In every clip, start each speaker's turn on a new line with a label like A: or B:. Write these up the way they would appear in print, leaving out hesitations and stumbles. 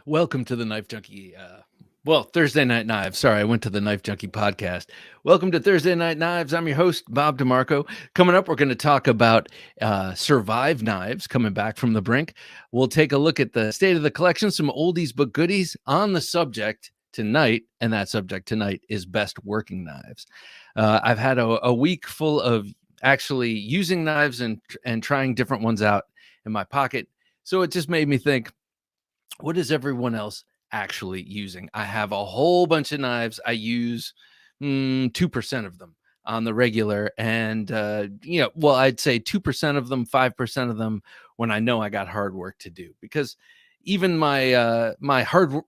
A: Welcome to the Knife Junkie. Thursday Night Knives. Sorry, I went to the Knife Junkie podcast. Welcome to Thursday Night Knives. I'm your host, Bob DeMarco. Coming up, we're going to talk about Survive Knives coming back from the brink. We'll take a look at the state of the collection, some oldies but goodies on the subject tonight. And that subject tonight is best working knives. I've had a week full of actually using knives and trying different ones out in my pocket. So it just made me think, what is everyone else actually using? I have a whole bunch of knives. I use 2% of them on the regular. And, I'd say 2% of them, 5% of them when I know I got hard work to do. Because even my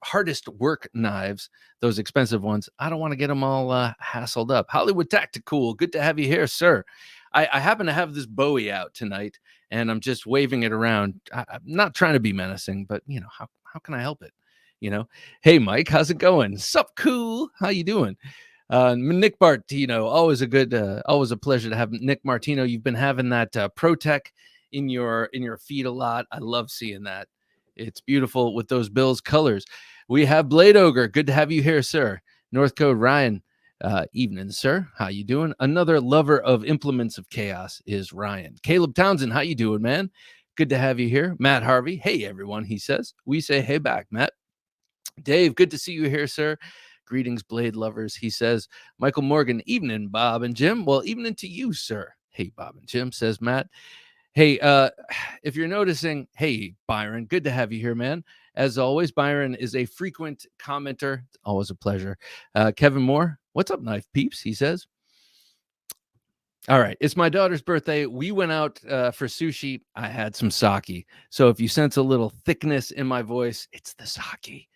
A: hardest work knives, those expensive ones, I don't want to get them all hassled up. Hollywood Tactical, good to have you here, sir. I happen to have this Bowie out tonight, and I'm just waving it around. I'm not trying to be menacing, but how can I help it? Hey Mike, how's it going? Sup, cool? How you doing? Nick Martino, always a pleasure to have Nick Martino. You've been having that ProTech in your feed a lot. I love seeing that. It's beautiful with those Bills colors. We have Blade Ogre. Good to have you here, sir. North Code Ryan. Evening, sir. How you doing? Another lover of implements of chaos is Ryan. Caleb Townsend, how you doing, man? Good to have you here. Matt Harvey. Hey, everyone, he says. We say hey back, Matt. Dave, good to see you here, sir. Greetings, Blade lovers, he says. Michael Morgan, evening, Bob and Jim. Well, evening to you, sir. Hey, Bob and Jim, says Matt. Hey, if you're noticing, hey, Byron, good to have you here, man. As always, Byron is a frequent commenter. Always a pleasure. Kevin Moore, what's up, knife peeps? He says. All right, it's my daughter's birthday. We went out for sushi. I had some sake. So if you sense a little thickness in my voice, it's the sake.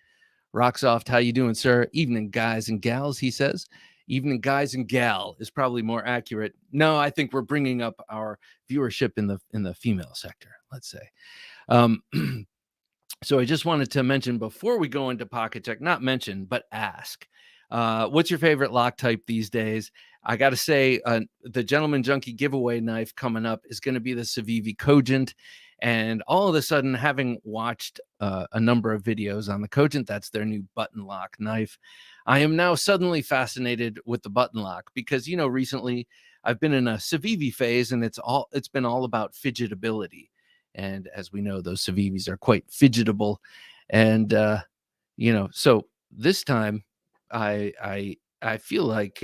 A: Rocksoft, how you doing, sir? Evening, guys and gals, he says. Evening, guys and gal is probably more accurate. No, I think we're bringing up our viewership in the female sector, let's say. So I just wanted to mention before we go into Pocket Check, not mention, but ask, what's your favorite lock type these days? I got to say, the Gentleman Junkie giveaway knife coming up is going to be the Civivi Cogent. And all of a sudden, having watched a number of videos on the Cogent, that's their new button lock knife, I am now suddenly fascinated with the button lock because, recently I've been in a Civivi phase and it's been all about fidgetability. And as we know, those Civivis are quite fidgetable. And, so this time I feel like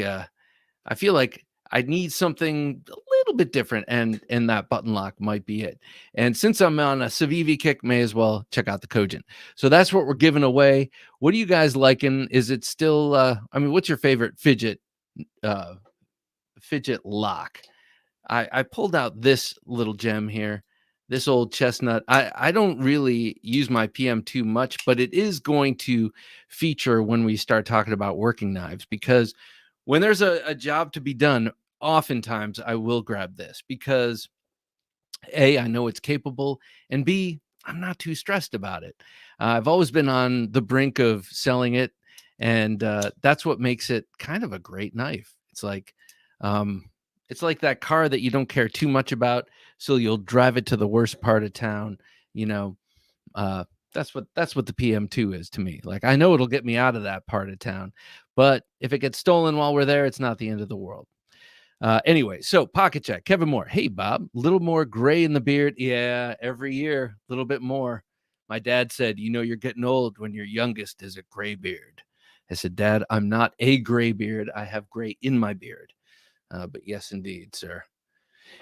A: I need something a little bit different, and that button lock might be it. And since I'm on a Civivi kick, may as well check out the Cogent. So that's what we're giving away. What are you guys liking? Is it still? What's your favorite fidget lock? I pulled out this little gem here, this old chestnut. I don't really use my PM2 much, but it is going to feature when we start talking about working knives, because when there's a job to be done, oftentimes I will grab this because A, I know it's capable, and B, I'm not too stressed about it. I've always been on the brink of selling it, and that's what makes it kind of a great knife. It's like that car that you don't care too much about, so you'll drive it to the worst part of town. You know, that's what the PM2 is to me. Like, I know it'll get me out of that part of town, but if it gets stolen while we're there, it's not the end of the world. Anyway, so Pocket Check. Kevin Moore. Hey, Bob. Little more gray in the beard. Yeah, every year, a little bit more. My dad said, you're getting old when your youngest is a gray beard. I said, Dad, I'm not a gray beard. I have gray in my beard. But yes, indeed, sir.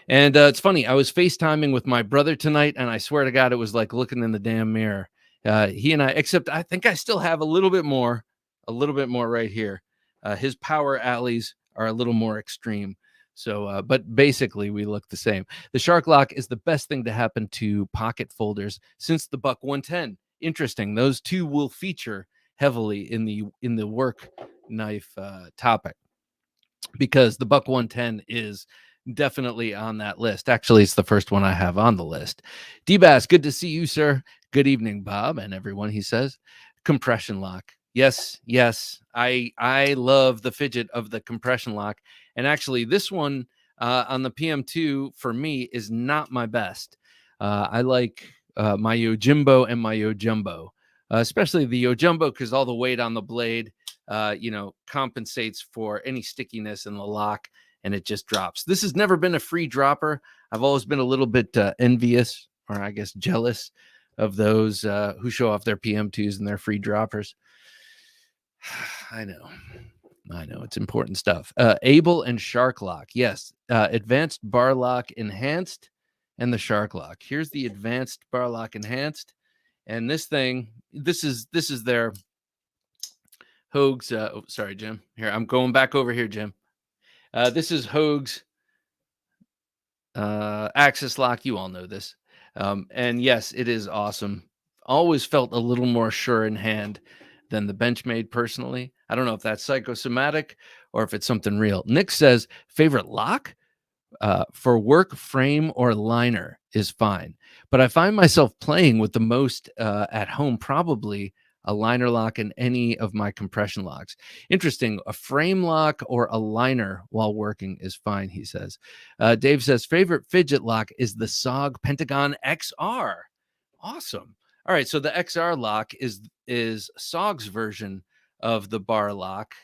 A: And it's funny. I was FaceTiming with my brother tonight, and I swear to God, it was like looking in the damn mirror. He and I, except I think I still have a little bit more right here. His power alleys are a little more extreme. So, but basically we look the same. The Shark Lock is the best thing to happen to pocket folders since the Buck 110. Interesting. Those two will feature heavily in the work knife topic, because the Buck 110 is definitely on that list. Actually, it's the first one I have on the list. D-Bass, good to see you, sir. Good evening, Bob, and everyone, he says. Compression lock. Yes. I love the fidget of the compression lock. And actually, this one on the PM2 for me is not my best. I like my Yojimbo and my Yojumbo. especially the Yojumbo, because all the weight on the blade, compensates for any stickiness in the lock, and it just drops. This has never been a free dropper. I've always been a little bit envious, or I guess jealous, of those who show off their PM2s and their free droppers. I know it's important stuff. Able and Shark Lock, yes. Advanced Bar Lock Enhanced and the Shark Lock. Here's the Advanced Bar Lock Enhanced, and this is their Hoag's. Sorry, Jim. Here, I'm going back over here, Jim. This is Hoag's Axis Lock. You all know this, and yes, it is awesome. Always felt a little more sure in hand than the Benchmade personally. I don't know if that's psychosomatic or if it's something real. Nick says, favorite lock for work, frame, or liner is fine. But I find myself playing with the most at home, probably a liner lock and any of my compression locks. Interesting. A frame lock or a liner while working is fine, he says. Dave says, favorite fidget lock is the SOG Pentagon XR. Awesome. All right, so the XR lock is SOG's version of the bar lock,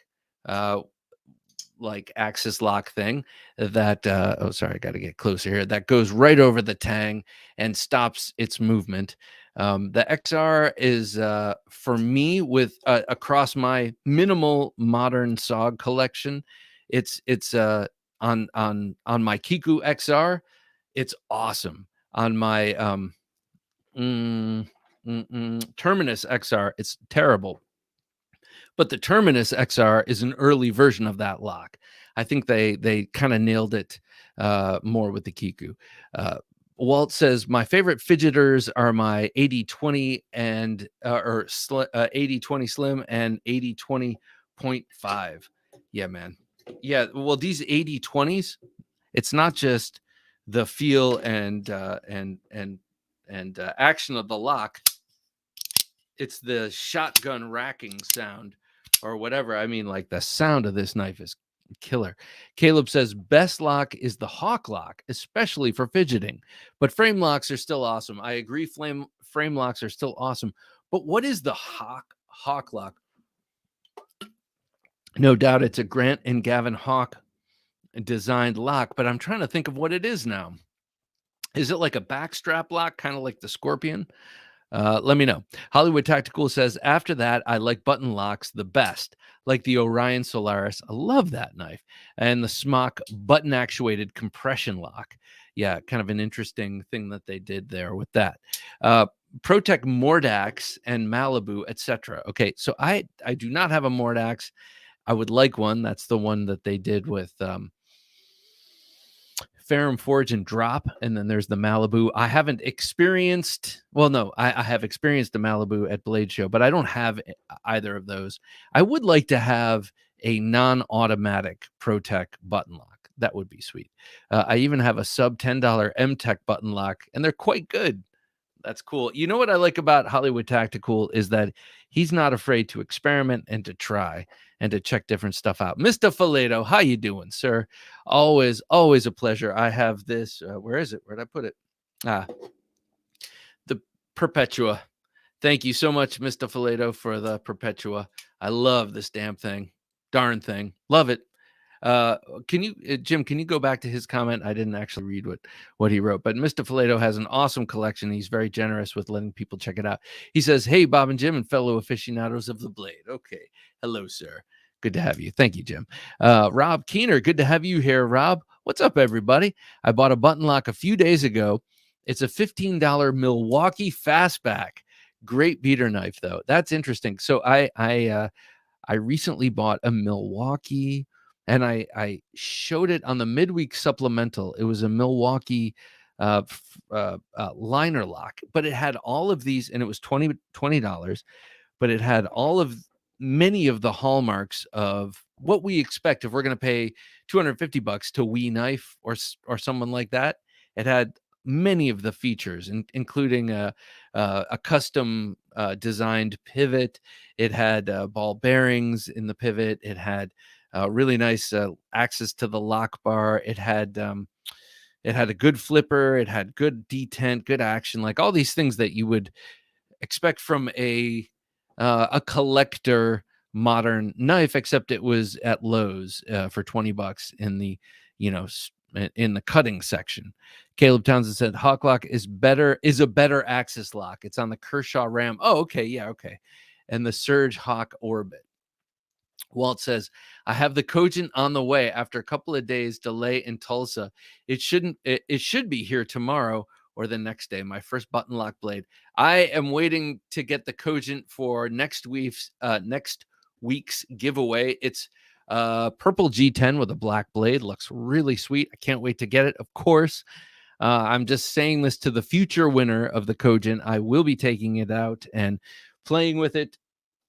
A: like axis lock thing that I got to get closer here, that goes right over the tang and stops its movement. The XR is for me, with across my minimal modern SOG collection, it's on my Kiku XR, it's awesome. On my Terminus XR, it's terrible. But the Terminus XR is an early version of that lock. I think they kind of nailed it more with the Kiku. Walt says, my favorite fidgeters are my 8020 and 8020 Slim and 8020.5. Yeah, man. Yeah, well, these 8020s, it's not just the feel and action of the lock. It's the shotgun racking sound or whatever. I mean, like, the sound of this knife is killer. Caleb says, best lock is the Hawk lock, especially for fidgeting, but frame locks are still awesome. I agree. Frame locks are still awesome. But what is the Hawk lock? No doubt it's a Grant and Gavin Hawk designed lock, but I'm trying to think of what it is now. Is it like a backstrap lock, kind of like the Scorpion? Let me know. Hollywood Tactical says, after that, I like button locks the best, like the Orion Solaris. I love that knife. And the Smock button actuated compression lock. Yeah, kind of an interesting thing that they did there with that. Protec Mordax and Malibu, etc. Okay, so I do not have a Mordax. I would like one. That's the one that they did with Ferrum Forge and Drop, and then there's the Malibu. I haven't experienced, well, no, I have experienced the Malibu at Blade Show, but I don't have either of those. I would like to have a non-automatic Protec button lock. That would be sweet. I even have a sub $10 M-Tech button lock, and they're quite good. That's cool. You know what I like about Hollywood Tactical is that he's not afraid to experiment and to try and to check different stuff out. Mr. Fileto, how you doing, sir? Always a pleasure. I have this. Where is it? Where'd I put it? The Perpetua. Thank you so much, Mr. Fileto, for the Perpetua. I love this damn thing. Darn thing. Love it. Can you, Jim, can you go back to his comment? I didn't actually read what he wrote, but Mr. Fileto has an awesome collection. He's very generous with letting people check it out. He says, hey, Bob and Jim and fellow aficionados of the blade. Okay. Hello, sir. Good to have you. Thank you, Jim. Rob Keener, good to have you here, Rob. What's up, everybody? I bought a button lock a few days ago. It's a $15 Milwaukee Fastback. Great beater knife, though. That's interesting. So I recently bought a Milwaukee, and I showed it on the midweek supplemental. It was a Milwaukee liner lock, but it had all of these, and it was $20, but it had many of the hallmarks of what we expect if we're going to pay $250 to Wee Knife or someone like that. It had many of the features, including a custom designed pivot. It had ball bearings in the pivot. It had really nice access to the lock bar. It had a good flipper. It had good detent, good action, like all these things that you would expect from a a collector modern knife, except it was at Lowe's for $20 in the, in the cutting section. Caleb Townsend said Hawklock is a better axis lock. It's on the Kershaw Ram. Oh, okay, yeah, okay. And the Surge Hawk Orbit. Walt says, I have the Cogent on the way after a couple of days delay in Tulsa. It should be here tomorrow or the next day. My first button lock blade. I am waiting to get the Cogent for next week's giveaway. It's purple G10 with a black blade. Looks really sweet. I can't wait to get it. Of course, I'm just saying this to the future winner of the Cogent. I will be taking it out and playing with it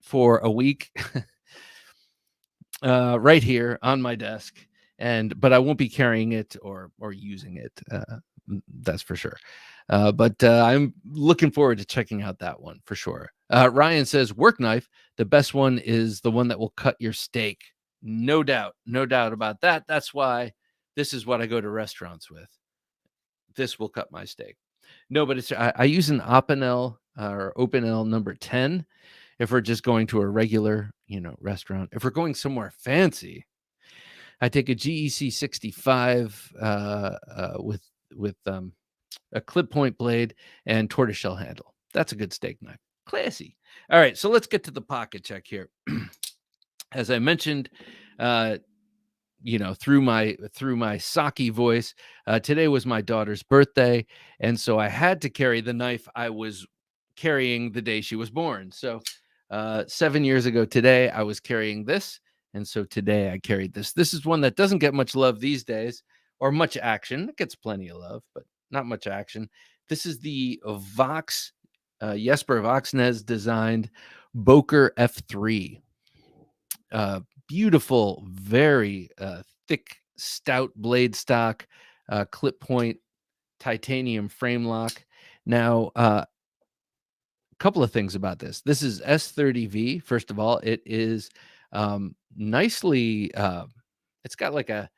A: for a week. Right here on my desk, but I won't be carrying it or using it. That's for sure. But I'm looking forward to checking out that one for sure. Ryan says work knife. The best one is the one that will cut your steak. No doubt about that. That's why this is what I go to restaurants with. This will cut my steak. No, but I use an Opinel or Opinel number 10. If we're just going to a regular, restaurant. If we're going somewhere fancy, I take a GEC 65 with a clip point blade and tortoiseshell handle. That's a good steak knife. Classy. All right, so let's get to the pocket check here. As I mentioned, through my Saki voice, today was my daughter's birthday, and so I had to carry the knife I was carrying the day she was born. So 7 years ago today, I was carrying this. And so today I carried this. This is one that doesn't get much love these days or much action. It gets plenty of love, but not much action. This is the Jesper Voxnez designed Boker F3. Beautiful, very thick, stout blade stock, clip point, titanium frame lock. Now, couple of things about this. This is S30V. First of all, it is nicely, it's got like a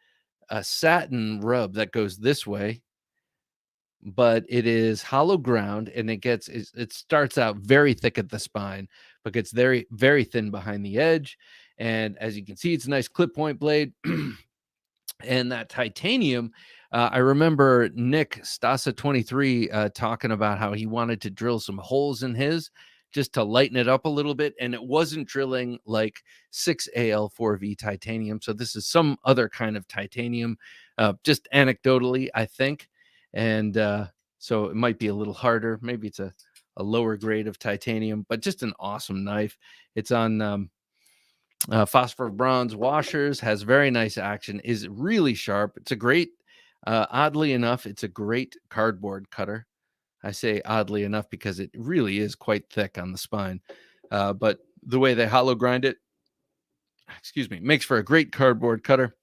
A: satin rub that goes this way, but it is hollow ground and it starts out very thick at the spine, but gets very, very thin behind the edge. And as you can see, it's a nice clip point blade. And that titanium, I remember Nick Stasa 23 talking about how he wanted to drill some holes in his just to lighten it up a little bit, and it wasn't drilling like 6AL4V titanium. So this is some other kind of titanium, just anecdotally, I think. And so it might be a little harder. Maybe it's a lower grade of titanium, but just an awesome knife. It's on phosphor bronze washers, has very nice action, is really sharp. It's a great, oddly enough, it's a great cardboard cutter. I say oddly enough because it really is quite thick on the spine. But the way they hollow grind it, makes for a great cardboard cutter.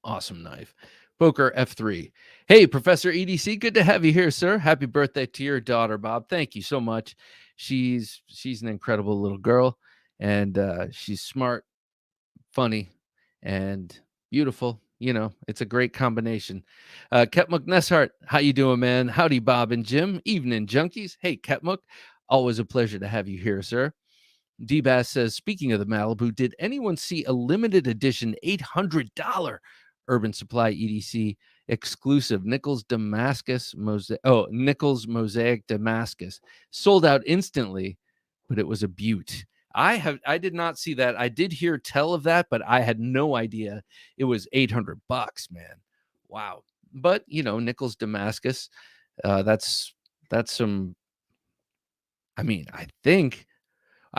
A: Awesome knife. Boker F3. Hey, Professor EDC, good to have you here, sir. Happy birthday to your daughter, Bob. Thank you so much. She's an incredible little girl. And she's smart, funny, and beautiful. It's a great combination. Ketmuk Neshart, how you doing, man? Howdy, Bob and Jim. Evening, junkies. Hey, Ketmuk, always a pleasure to have you here, sir. D-Bass says, speaking of the Malibu, did anyone see a limited edition $800 Urban Supply EDC exclusive Nichols Mosaic Damascus? Sold out instantly, but it was a beaut. I did not see that. I did hear tell of that, but I had no idea it was $800, man. Wow. But Nichols Damascus, that's some, I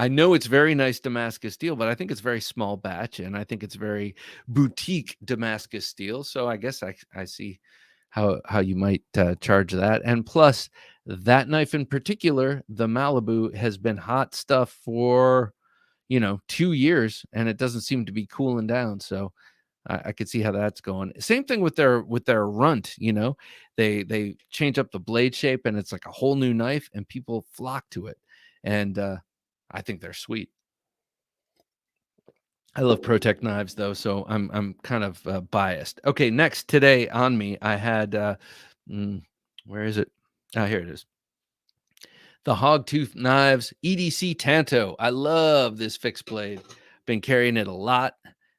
A: know it's very nice Damascus steel, but I think it's very small batch, and I think it's very boutique Damascus steel. So I guess I see how you might charge that. And plus, that knife in particular, the Malibu, has been hot stuff for 2 years, and it doesn't seem to be cooling down. So I could see how that's going. Same thing with their runt. They change up the blade shape, and it's like a whole new knife, and people flock to it. And I think they're sweet. I love Protect knives, though, so I'm kind of biased. Okay, next today on me, I had where is it? Here it is. The Hogtooth Knives EDC Tanto. I love this fixed blade. Been carrying it a lot.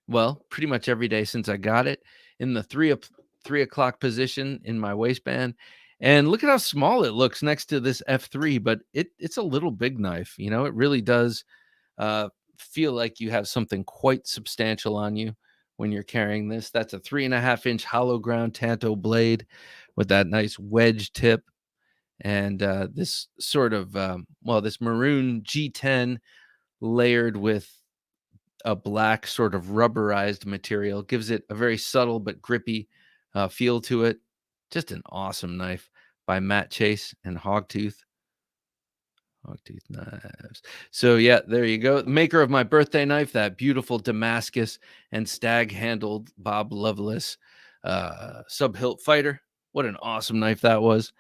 A: Well, pretty much every day since I got it, in the 3 o'clock position in my waistband. And look at how small it looks next to this F3, but it's a little big knife. You know, it really does feel like you have something quite substantial on you when you're carrying this. That's a 3.5-inch hollow ground Tanto blade with that nice wedge tip. And this sort of, this maroon G10 layered with a black sort of rubberized material gives it a very subtle but grippy feel to it. Just an awesome knife by Matt Chase and Hogtooth Knives. So yeah, there you go. Maker of my birthday knife, that beautiful Damascus and stag-handled Bob Loveless sub-hilt fighter. What an awesome knife that was.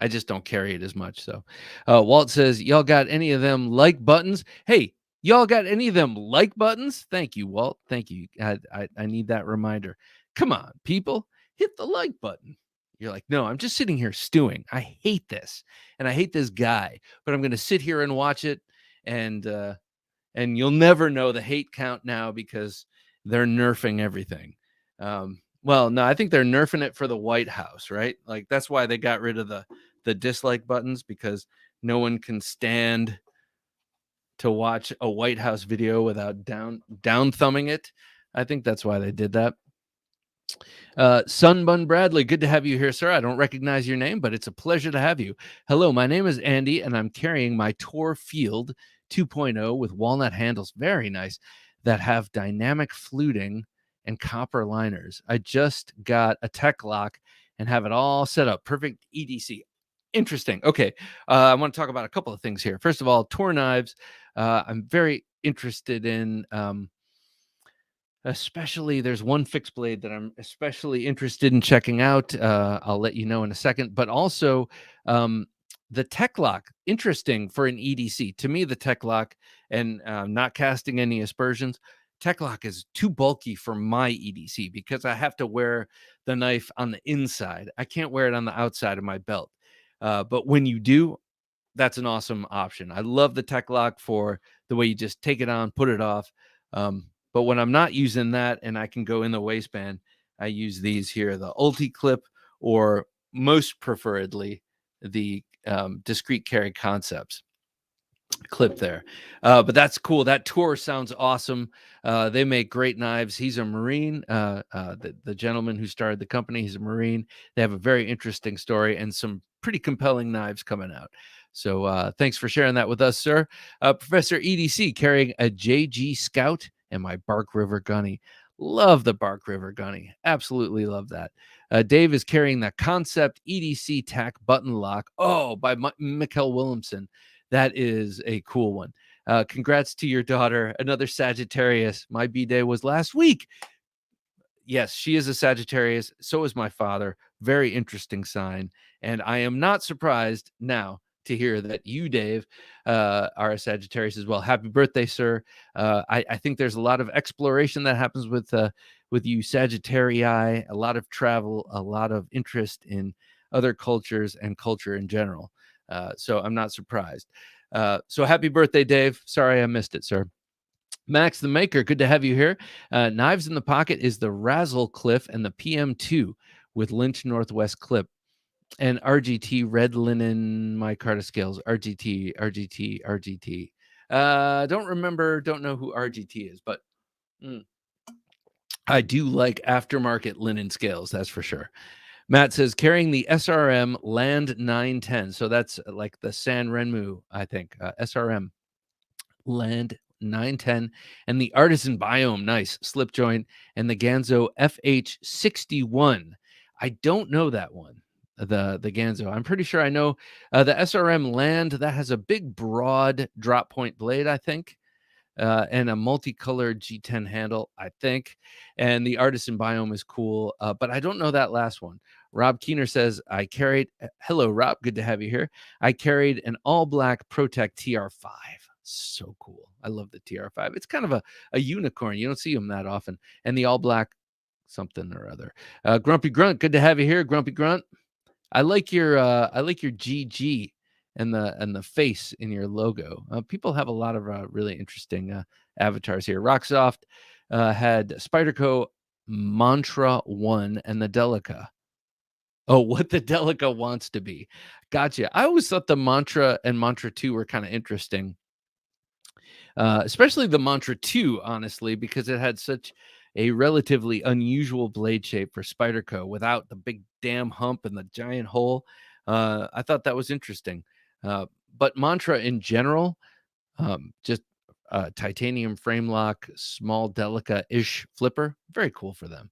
A: I just don't carry it as much. So Walt says, y'all got any of them like buttons? Hey, y'all got any of them like buttons? Thank you, Walt. Thank you. I need that reminder. Come on, people, hit the like button. You're like, no, I'm just sitting here stewing. I hate this. And I hate this guy, but I'm going to sit here and watch it. And you'll never know the hate count now because they're nerfing everything. Well, no, I think they're nerfing it for the White House, right? Like that's why they got rid of the dislike buttons, because no one can stand to watch a White House video without down thumbing it. I think that's why they did that. Sunbun Bradley, good to have you here, sir. I don't recognize your name, but it's a pleasure to have you. Hello, my name is Andy, and I'm carrying my Tor Field 2.0 with walnut handles. Very nice. That have dynamic fluting and copper liners. I just got a tech lock and have it all set up. Perfect EDC. Interesting. Okay. I want to talk about a couple of things here. First of all, Tor knives. I'm very interested in, especially there's one fixed blade that I'm especially interested in checking out. I'll let you know in a second, but also the tech lock. Interesting for an EDC. To me, the tech lock, and not casting any aspersions, tech lock is too bulky for my EDC because I have to wear the knife on the inside. I can't wear it on the outside of my belt. But when you do, that's an awesome option. I love the tech lock for the way you just take it on, put it off. But when I'm not using that and I can go in the waistband, I use these here, the Ulti clip, or most preferably the discrete carry concepts clip there. But that's cool. That Tor sounds awesome. They make great knives. He's a Marine. The gentleman who started the company, he's a Marine. They have a very interesting story and some pretty compelling knives coming out. So thanks for sharing that with us, sir. Professor EDC carrying a JG Scout and my Bark River Gunny. Love the Bark River Gunny. Absolutely love that. Dave is carrying the Concept EDC Tack Button Lock. Oh, by Mikkel Williamson. That is a cool one. Congrats to your daughter, another Sagittarius. My B-Day was last week. Yes, she is a Sagittarius. So is my father. Very interesting sign. And I am not surprised now to hear that you, Dave, are a Sagittarius as well. Happy birthday, sir. I think there's a lot of exploration that happens with you Sagittarii, a lot of travel, a lot of interest in other cultures and culture in general. So I'm not surprised. So happy birthday, Dave. Sorry I missed it, sir. Max the Maker, good to have you here. Knives in the Pocket is the Razzle Cliff and the PM2 with Lynch Northwest clip. And RGT Red Linen micarta scales. RGT. Don't know who RGT is, but I do like aftermarket linen scales, that's for sure. Matt says, carrying the SRM Land 910. So that's like the San Renmu, I think. SRM Land 910. And the Artisan Biome, nice slip joint. And the Ganzo FH61. I don't know that one, the Ganzo. I'm pretty sure I know the SRM Land. That has a big, broad drop point blade, I think. And a multicolored G10 handle, I think. And the Artisan Biome is cool, but I don't know that last one. Rob Keener says, I carried, hello, Rob, good to have you here. I carried an all-black Protect TR5. So cool. I love the TR5. It's kind of a unicorn. You don't see them that often. And the all-black something or other. Grumpy Grunt, good to have you here, Grumpy Grunt. I like your GG and the face in your logo. People have a lot of really interesting avatars here. Rocksoft had Spyderco Mantra 1 and the Delica. Oh, what the Delica wants to be. Gotcha. I always thought the Mantra and Mantra 2 were kind of interesting. Especially the Mantra 2, honestly, because it had such a relatively unusual blade shape for Spyderco without the big damn hump and the giant hole. I thought that was interesting. But Mantra in general, just titanium frame lock, small Delica-ish flipper, very cool for them.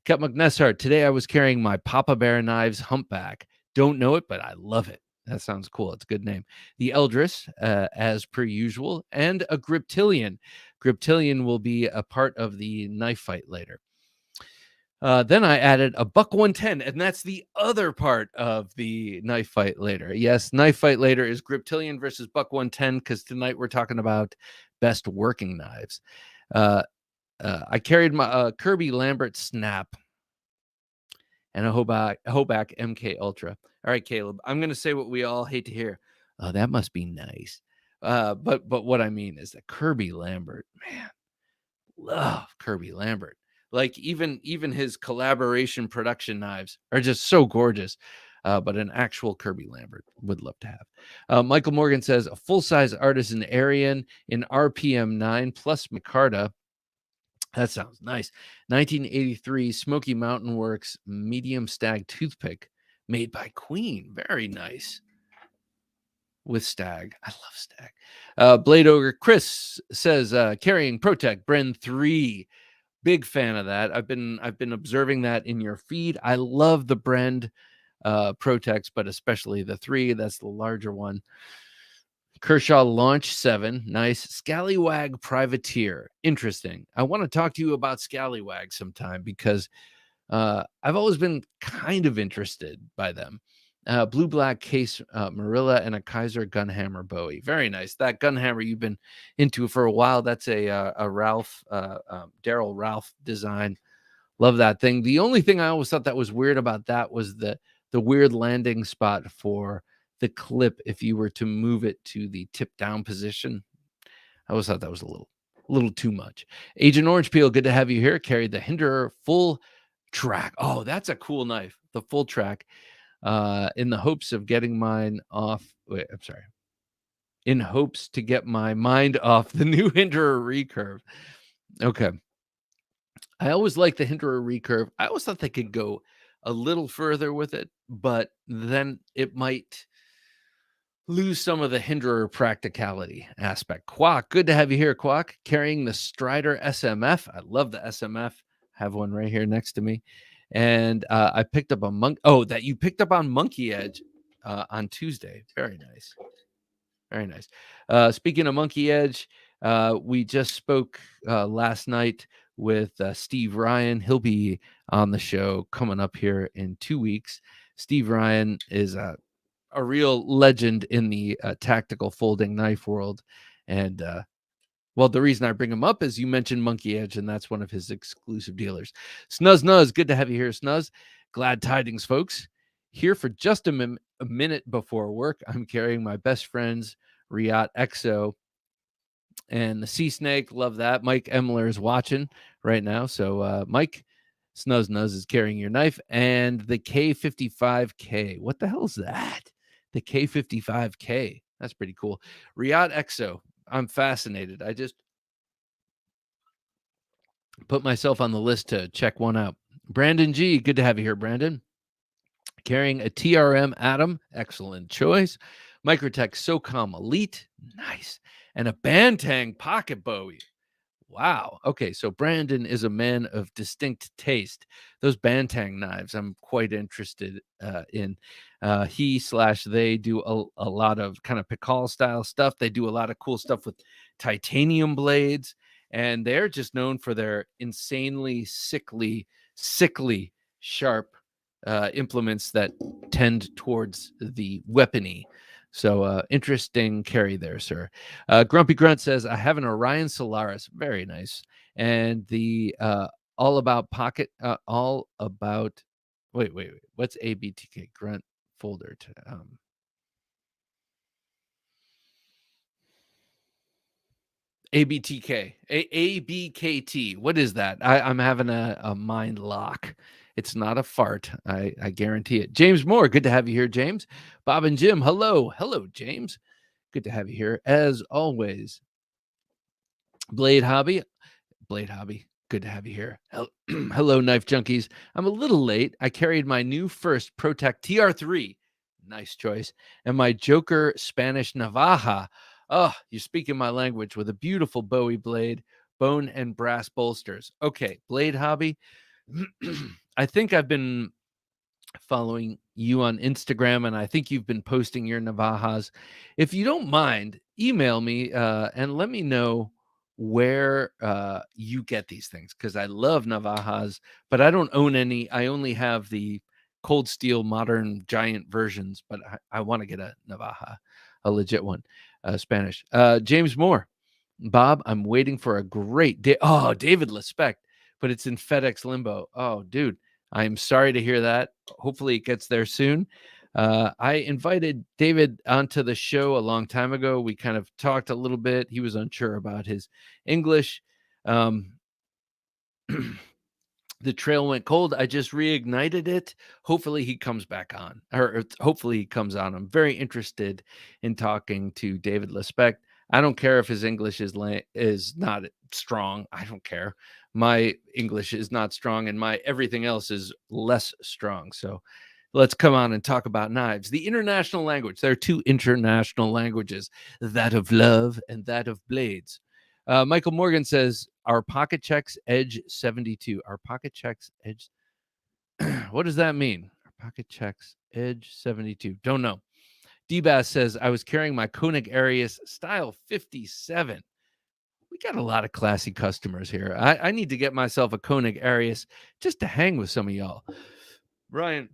A: Cut McNessart, today I was carrying my Papa Bear Knives Humpback. Don't know it, but I love it. That sounds cool. It's a good name. The Eldris, as per usual, and a Griptilian. Griptilian will be a part of the knife fight later. Then I added a buck 110, and that's the other part of the knife fight later. Yes, knife fight later is Griptilian versus buck 110, because tonight we're talking about best working knives. I carried my Kirby Lambert Snap and a Hoback MK Ultra. All right, Caleb, I'm going to say what we all hate to hear. Oh, that must be nice. But what I mean is that Kirby Lambert, man, love Kirby Lambert. Like even his collaboration production knives are just so gorgeous. But an actual Kirby Lambert would love to have. Michael Morgan says a full-size artisan Arian in RPM 9 plus micarta. That sounds nice. 1983 Smoky Mountain Works medium stag toothpick made by Queen. Very nice. With stag. I love stag. Blade Ogre Chris says carrying Protect Bren 3. Big fan of that. I've been observing that in your feed. I love the Brend Protex, but especially the 3. That's the larger one. Kershaw Launch 7. Nice. Scallywag Privateer. Interesting. I want to talk to you about Scallywag sometime because I've always been kind of interested by them. Blue black case Marilla and a Kaiser Gunhammer Bowie. Very nice. That Gunhammer you've been into for a while. That's a Ralph Daryl Ralph design. Love that thing. The only thing I always thought that was weird about that was the weird landing spot for the clip if you were to move it to the tip down position. I always thought that was a little too much. Agent Orange Peel, good to have you here. Carried the Hinderer full track. Oh, that's a cool knife. The full track. In the hopes of getting mine off. Wait, I'm sorry. In hopes to get my mind off the new Hinderer recurve. Okay. I always liked the Hinderer recurve. I always thought they could go a little further with it, but then it might lose some of the Hinderer practicality aspect. Quack, good to have you here, Quack. Carrying the Strider SMF. I love the SMF. Have one right here next to me. And I picked up a that you picked up on Monkey Edge on Tuesday. Very nice. Very nice. Speaking of Monkey Edge, we just spoke last night with Steve Ryan. He'll be on the show coming up here in 2 weeks. Steve Ryan is a real legend in the tactical folding knife world. And well, the reason I bring him up is you mentioned Monkey Edge, and that's one of his exclusive dealers. Snuz, good to have you here, Snuz. Glad tidings, folks. Here for just a minute before work, I'm carrying my best friend's Riot XO and the Sea Snake. Love that. Mike Emler is watching right now. So, Mike, Snuz is carrying your knife, and the K55K. What the hell is that? The K55K. That's pretty cool. Riot XO. I'm fascinated. I just put myself on the list to check one out. Brandon G, good to have you here, Brandon. Carrying a TRM Atom, excellent choice. Microtech SOCOM Elite, nice. And a Bantang Pocket Bowie. Wow. Okay, so Brandon is a man of distinct taste. Those Bantang knives, I'm quite interested in. They do a lot of kind of Pikal style stuff. They do a lot of cool stuff with titanium blades, and they're just known for their insanely sickly sharp implements that tend towards the weapony. So interesting carry there, sir. Grumpy Grunt says, I have an Orion Solaris. Very nice. And the all about pocket, all about, wait. What's ABTK? Grunt folder to ABTK. ABKT. What is that? I'm having a mind lock. It's not a fart. I guarantee it. James Moore, good to have you here, James. Bob and Jim, hello. Hello, James. Good to have you here, as always. Blade Hobby. Good to have you here. Hello, Knife Junkies. I'm a little late. I carried my new first Protect TR3. Nice choice. And my Joker Spanish Navaja. Oh, you're speaking my language, with a beautiful Bowie blade, bone and brass bolsters. Okay, Blade Hobby. I think I've been following you on Instagram, and I think you've been posting your Navajas. If you don't mind, email me and let me know where you get these things, because I love Navajas, but I don't own any. I only have the Cold Steel modern giant versions, but I want to get a Navaja, a legit one, Spanish. James Moore, Bob, I'm waiting for a great day. Oh, David Lespect, but it's in FedEx limbo. Oh, dude, I'm sorry to hear that. Hopefully it gets there soon. I invited David onto the show a long time ago. We kind of talked a little bit. He was unsure about his English. The trail went cold. I just reignited it. Hopefully he comes back on, or hopefully he comes on. I'm very interested in talking to David Lespect. I don't care if his English is not strong. I don't care. My English is not strong, and my everything else is less strong. So let's come on and talk about knives. The international language. There are two international languages, that of love and that of blades. Michael Morgan says, our Pocket Checks Edge 72. Our Pocket Checks Edge. What does that mean? Our Pocket Checks Edge 72. Don't know. D-Bass says, I was carrying my Koenig Arius Style 57. We got a lot of classy customers here. I need to get myself a Koenig Arius just to hang with some of y'all. Ryan,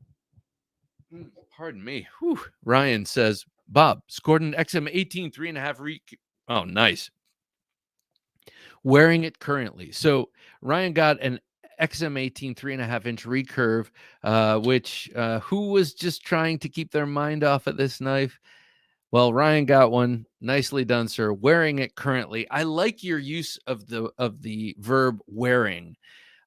A: pardon me. Whew. Ryan says, Bob, scored an XM18 3.5 Oh, nice. Wearing it currently. So Ryan got an XM18 3.5-inch recurve, which who was just trying to keep their mind off of this knife? Well, Ryan got one. Nicely done, sir. Wearing it currently. I like your use of the verb wearing.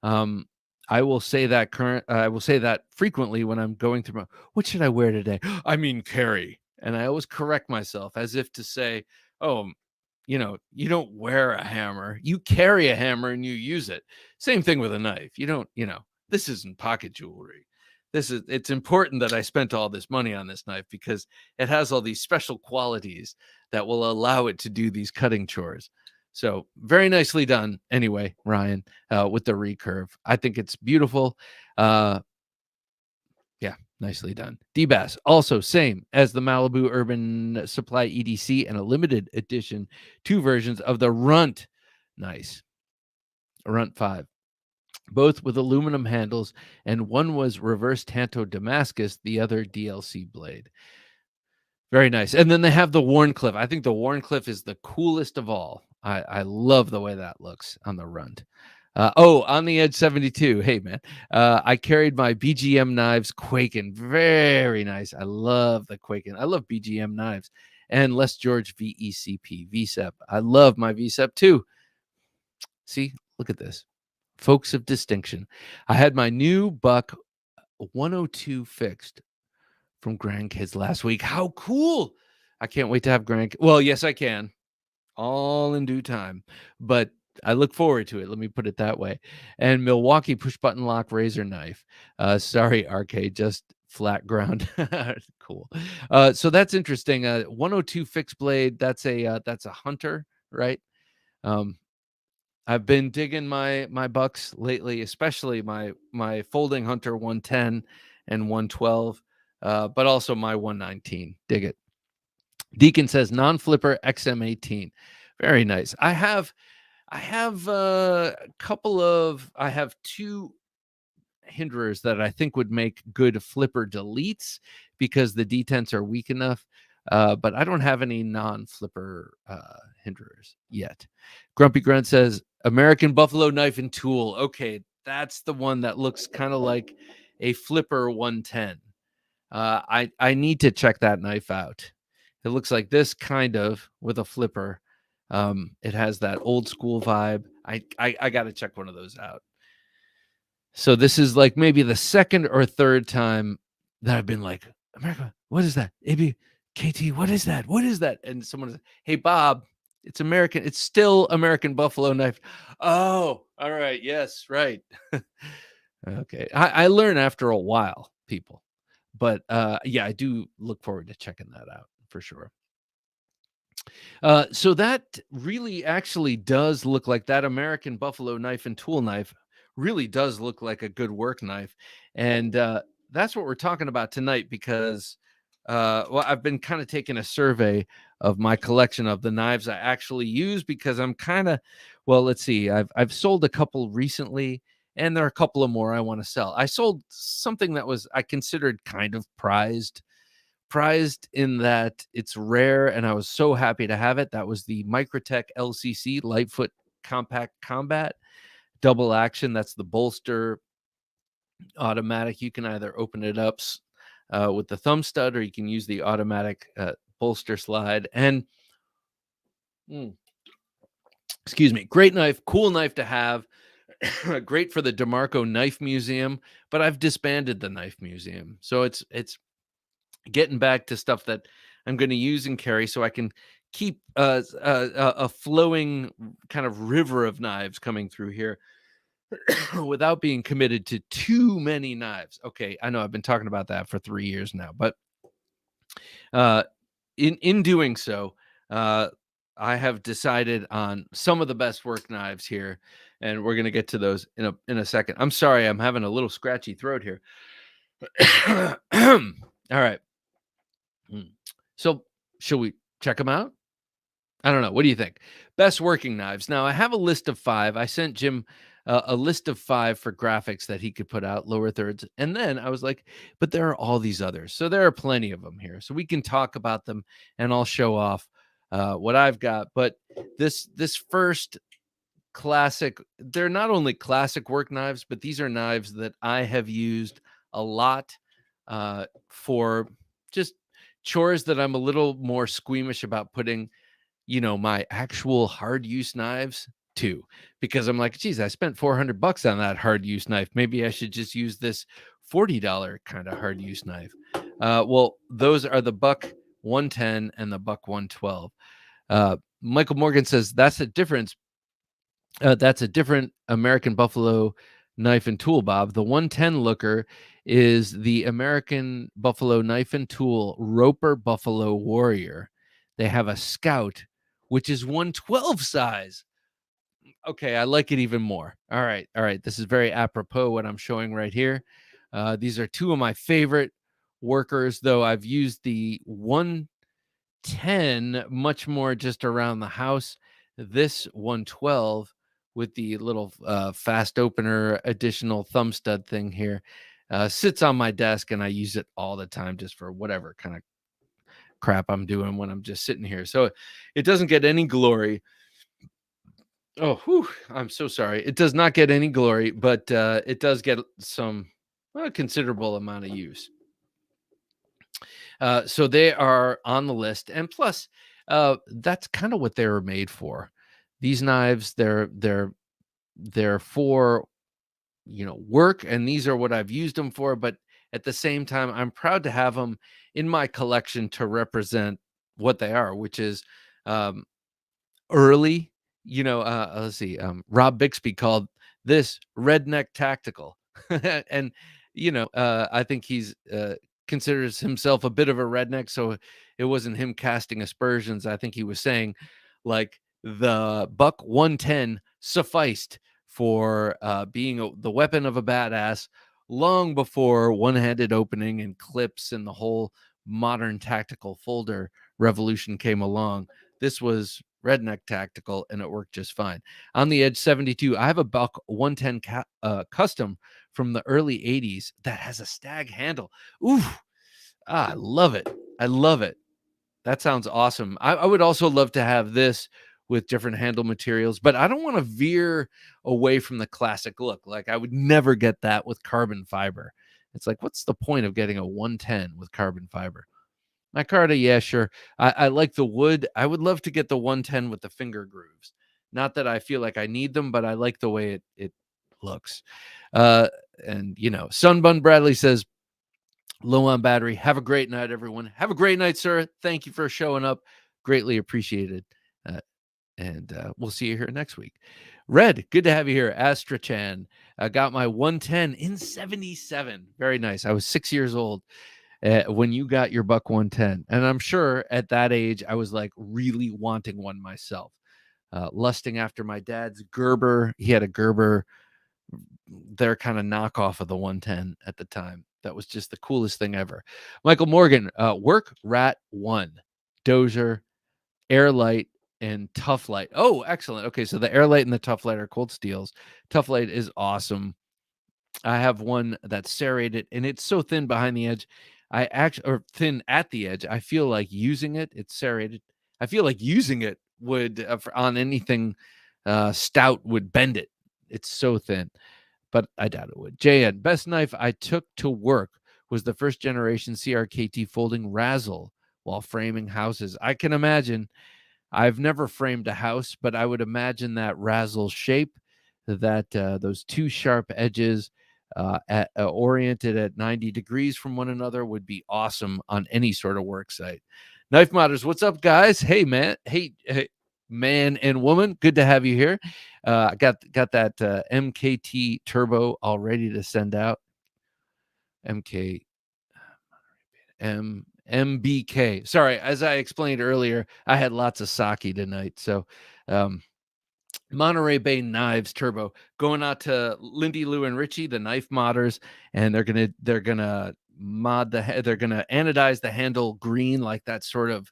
A: I will say that I will say that frequently when I'm going through what should I wear today? I mean, carry. And I always correct myself as if to say, oh, you don't wear a hammer, you carry a hammer and you use it. Same thing with a knife. You don't, this isn't pocket jewelry. It's important that I spent all this money on this knife because it has all these special qualities that will allow it to do these cutting chores. So very nicely done. Anyway, Ryan, with the recurve, I think it's beautiful. Yeah, nicely done. D-Bass, also same as the Malibu Urban Supply EDC, and a limited edition 2 versions of the Runt. Nice. Runt 5. Both with aluminum handles, and one was reverse Tanto Damascus, the other DLC blade. Very nice. And then they have the Wharncliffe. I think the Wharncliffe is the coolest of all. I love the way that looks on the Runt. On the Edge 72. Hey, man. I carried my BGM knives Quaken. Very nice. I love the Quaken. I love BGM knives. And Les George VECP, VSEP. I love my VSEP too. See, look at this. Folks of distinction. I had my new Buck 102 fixed from Grandkids last week. How cool. I can't wait to have grandkids. Well, yes, I can. All in due time. But I look forward to it. Let me put it that way. And Milwaukee push button lock razor knife. Sorry, RK, just flat ground. Cool. So that's interesting. 102 fixed blade. That's a Hunter, right? I've been digging my bucks lately, especially my folding Hunter 110 and 112, but also my 119. Dig it. Deacon says non-flipper XM18. Very nice. I have a couple of, I have 2 hinderers that I think would make good flipper deletes because the detents are weak enough. But I don't have any non-flipper hinderers yet. Grumpy Grunt says American Buffalo knife and tool. Okay, that's the one that looks kind of like a flipper 110. I need to check that knife out. It looks like this, kind of with a flipper. It has that old school vibe. I got to check one of those out. So this is like maybe the second or third time that I've been like, America, what is that? AB, KT, what is that? What is that? And someone is, hey, Bob, it's American. It's still American buffalo knife. Oh, all right. Yes, right. Okay. I learn after a while, people. But yeah, I do look forward to checking that out for sure. So that really actually does look like that American buffalo knife and tool knife really does look like a good work knife. And that's what we're talking about tonight because, well, I've been kind of taking a survey of my collection of the knives I actually use because I'm kind of, well, let's see, I've sold a couple recently. And there are a couple of more I want to sell. I sold something that was I considered kind of prized in that it's rare, and I was so happy to have it. That was the Microtech LCC Lightfoot Compact Combat double action. That's the bolster automatic. You can either open it up with the thumb stud, or you can use the automatic bolster slide. And excuse me, great knife, cool knife to have. Great for the DeMarco Knife Museum, but I've disbanded the Knife Museum, so it's getting back to stuff that I'm going to use and carry so I can keep a flowing kind of river of knives coming through here without being committed to too many knives. Okay, I know I've been talking about that for 3 years now, but in doing so, I have decided on some of the best work knives here, and we're going to get to those in a second. I'm sorry, I'm having a little scratchy throat here. All right. So, should we check them out? I don't know. What do you think? Best working knives. Now, I have a list of 5. I sent Jim a list of 5 for graphics that he could put out, lower thirds. And then I was like, but there are all these others. So there are plenty of them here. So we can talk about them and I'll show off what I've got. But this first classic, they're not only classic work knives, but these are knives that I have used a lot for just chores that I'm a little more squeamish about putting, my actual hard use knives to, because I'm like, geez, I spent $400 on that hard use knife. Maybe I should just use this $40 kind of hard use knife. Well, those are the Buck 110 and the Buck 112. Michael Morgan says that's a difference. That's a different American Buffalo knife and tool, Bob. The 110 looker is the American Buffalo knife and tool Roper Buffalo Warrior. They have a Scout, which is 112 size. Okay, I like it even more. All right. This is very apropos what I'm showing right here. These are two of my favorite workers, though I've used the 110 much more just around the house. This 112 with the little fast opener additional thumb stud thing here sits on my desk, and I use it all the time just for whatever kind of crap I'm doing when I'm just sitting here. So it doesn't get any glory. Oh, whew, I'm so sorry. It does not get any glory, but it does get some considerable amount of use. So they are on the list, and plus, that's kind of what they were made for. These knives, they're for work, and these are what I've used them for. But at the same time, I'm proud to have them in my collection to represent what they are, which is early. Let's see. Rob Bixby called this redneck tactical, and I think he's considers himself a bit of a redneck, so it wasn't him casting aspersions. I think he was saying, like, the Buck 110 sufficed for being the weapon of a badass long before one-handed opening and clips and the whole modern tactical folder revolution came along. This was redneck tactical, and it worked just fine. On the Edge 72, I have a Buck 110 custom from the early 80s that has a stag handle. Ooh, I love it. I love it. That sounds awesome. I would also love to have this with different handle materials, but I don't want to veer away from the classic look. Like, I would never get that with carbon fiber. It's like, what's the point of getting a 110 with carbon fiber? Micarta, yeah, sure. I like the wood. I would love to get the 110 with the finger grooves. Not that I feel like I need them, but I like the way it looks. Uh, and Sunbun Bradley says, low on battery. Have a great night, everyone. Have a great night, sir. Thank you for showing up. Greatly appreciated. Uh, and we'll see you here next week. Red, good to have you here. Astrachan, I got my 110 in 77. Very nice. I was 6 years old when you got your buck 110. And I'm sure at that age, I was like really wanting one myself, lusting after my dad's Gerber. He had a Gerber, their kind of knockoff of the 110 at the time. That was just the coolest thing ever. Michael Morgan, Work Rat 1, Dozer, Airlight, and Tough Light. Oh, excellent. Okay, so the Airlight and the Tough Light are cold steels. Tough Light is awesome. I have one that's serrated and it's so thin behind the edge. Or thin at the edge. I feel like using it. It's serrated. I feel like using it would on anything stout would bend it. It's so thin, but I doubt it would. JN, best knife I took to work was the first generation CRKT folding Razzle while framing houses. I can imagine. I've never framed a house, but I would imagine that Razzle shape, that those two sharp edges oriented at 90 degrees from one another would be awesome on any sort of work site. Knife Modders, what's up, guys? Hey, man. Hey, man and woman. Good to have you here. I got that MKT Turbo all ready to send out. MBK. Sorry, as I explained earlier, I had lots of sake tonight. So, Monterey Bay Knives Turbo going out to Lindy, Lou, and Richie, the knife modders, and they're gonna they're gonna anodize the handle green, like that sort of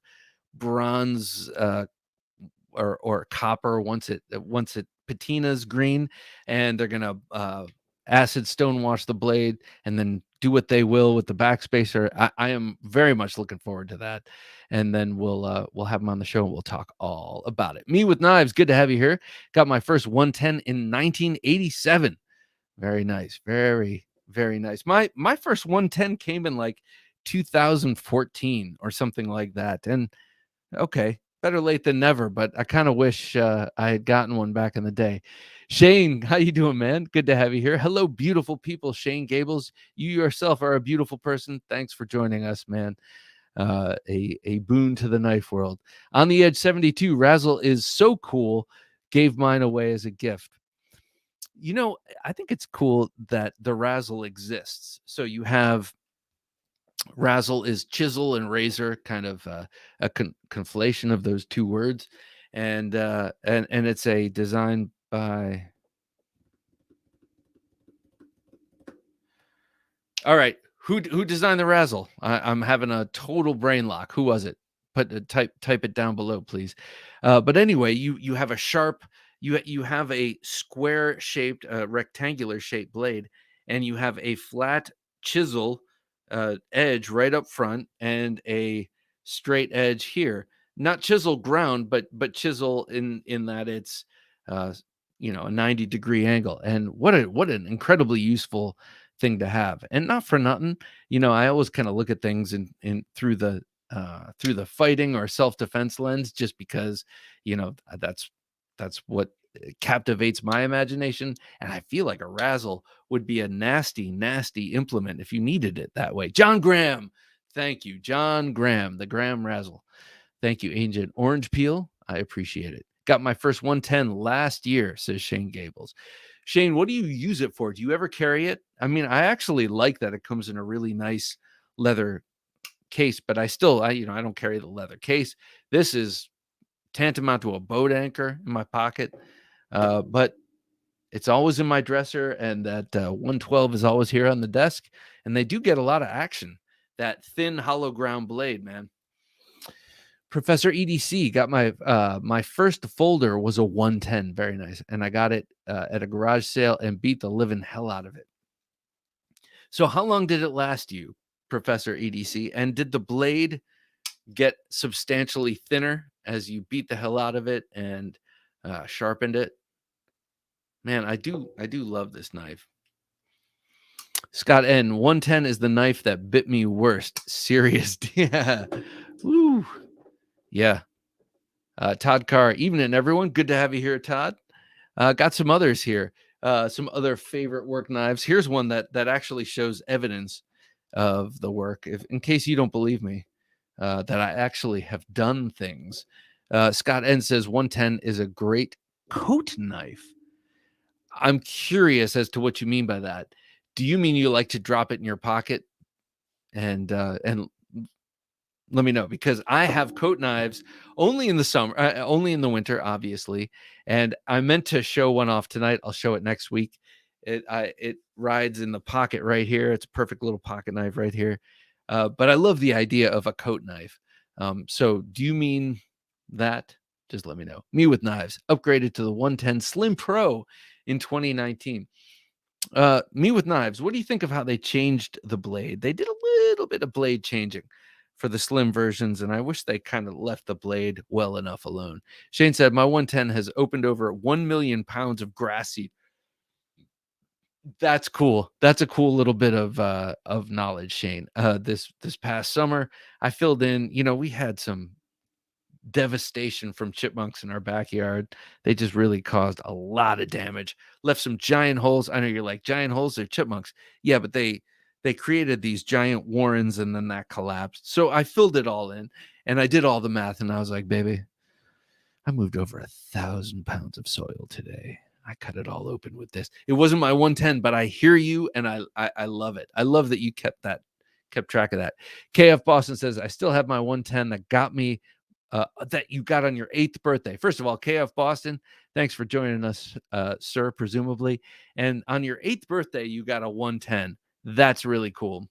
A: bronze or copper once it patina's green, and they're gonna acid stonewash the blade and then do what they will with the backspacer. I am very much looking forward to that, and then we'll have them on the show and we'll talk all about it. Me with Knives, good to have you here. Got my first 110 in 1987. Very nice, very nice. My first 110 came in like 2014 or something like that, and okay, better late than never, but I kind of wish I had gotten one back in the day. Shane, how you doing, man? Good to have you here. Hello, beautiful people. Shane Gables, you yourself are a beautiful person. Thanks for joining us, man. A boon to the knife world. On the Edge 72, Razzle is so cool. Gave mine away as a gift. I think it's cool that the Razzle exists. So you have Razzle is chisel and razor, kind of a conflation of those two words, and it's a design by. All right, who designed the Razzle? I'm having a total brain lock. Who was it? Type it down below, please. But anyway, you have a sharp, you have a square shaped, rectangular shaped blade, and you have a flat chisel edge right up front and a straight edge here. Not chisel ground, but chisel in that it's uh, a 90-degree angle. And what an incredibly useful thing to have. And not for nothing, I always kind of look at things in through the fighting or self-defense lens, just because that's what captivates my imagination. And I feel like a Razzle would be a nasty implement if you needed it that way. John Graham, thank you. John Graham, the Graham Razzle. Thank you, Ancient Orange Peel. I appreciate it. Got my first 110 last year, says Shane Gables. Shane, what do you use it for? Do you ever carry it? I mean, I actually like that it comes in a really nice leather case, but I don't carry the leather case. This is tantamount to a boat anchor in my pocket, but it's always in my dresser, and that 112 is always here on the desk, and they do get a lot of action. That thin hollow ground blade, man. Professor EDC got my first folder was a 110, very nice, and I got it at a garage sale and beat the living hell out of it. So how long did it last you, Professor EDC? And did the blade get substantially thinner as you beat the hell out of it and sharpened it? Man, I do love this knife. Scott N. 110 is the knife that bit me worst. Serious. Yeah. Woo. Yeah. Todd Carr, evening, everyone. Good to have you here, Todd. Got some others here. Some other favorite work knives. Here's one that actually shows evidence of the work, in case you don't believe me, that I actually have done things. Scott N says 110 is a great coat knife. I'm curious as to what you mean by that. Do you mean you like to drop it in your pocket and let me know, because I have coat knives only in the summer, only in the winter, obviously. And I meant to show one off tonight. I'll show it next week. It rides in the pocket right here. It's a perfect little pocket knife right here. But I love the idea of a coat knife. So do you mean that? Just let me know. Me with Knives upgraded to the 110 Slim Pro in 2019. Me with Knives, what do you think of how they changed the blade? They did a little bit of blade changing for the slim versions, and I wish they kind of left the blade well enough alone. Shane said, my 110 has opened over 1 million pounds of grass seed. That's cool. That's a cool little bit of knowledge, Shane. This past summer, I filled in, we had some devastation from chipmunks in our backyard. They just really caused a lot of damage. Left some giant holes. I know you're like, giant holes, they're chipmunks. Yeah, but they created these giant warrens and then that collapsed. So I filled it all in and I did all the math and I was like, baby, I moved over 1,000 pounds of soil today. I cut it all open with this. It wasn't my 110, but I hear you and I love it. I love that you kept track of that. KF Boston says, I still have my 110 that got me that you got on your 8th birthday. First of all, KF Boston, thanks for joining us, sir, presumably. And on your 8th birthday, you got a 110. That's really cool.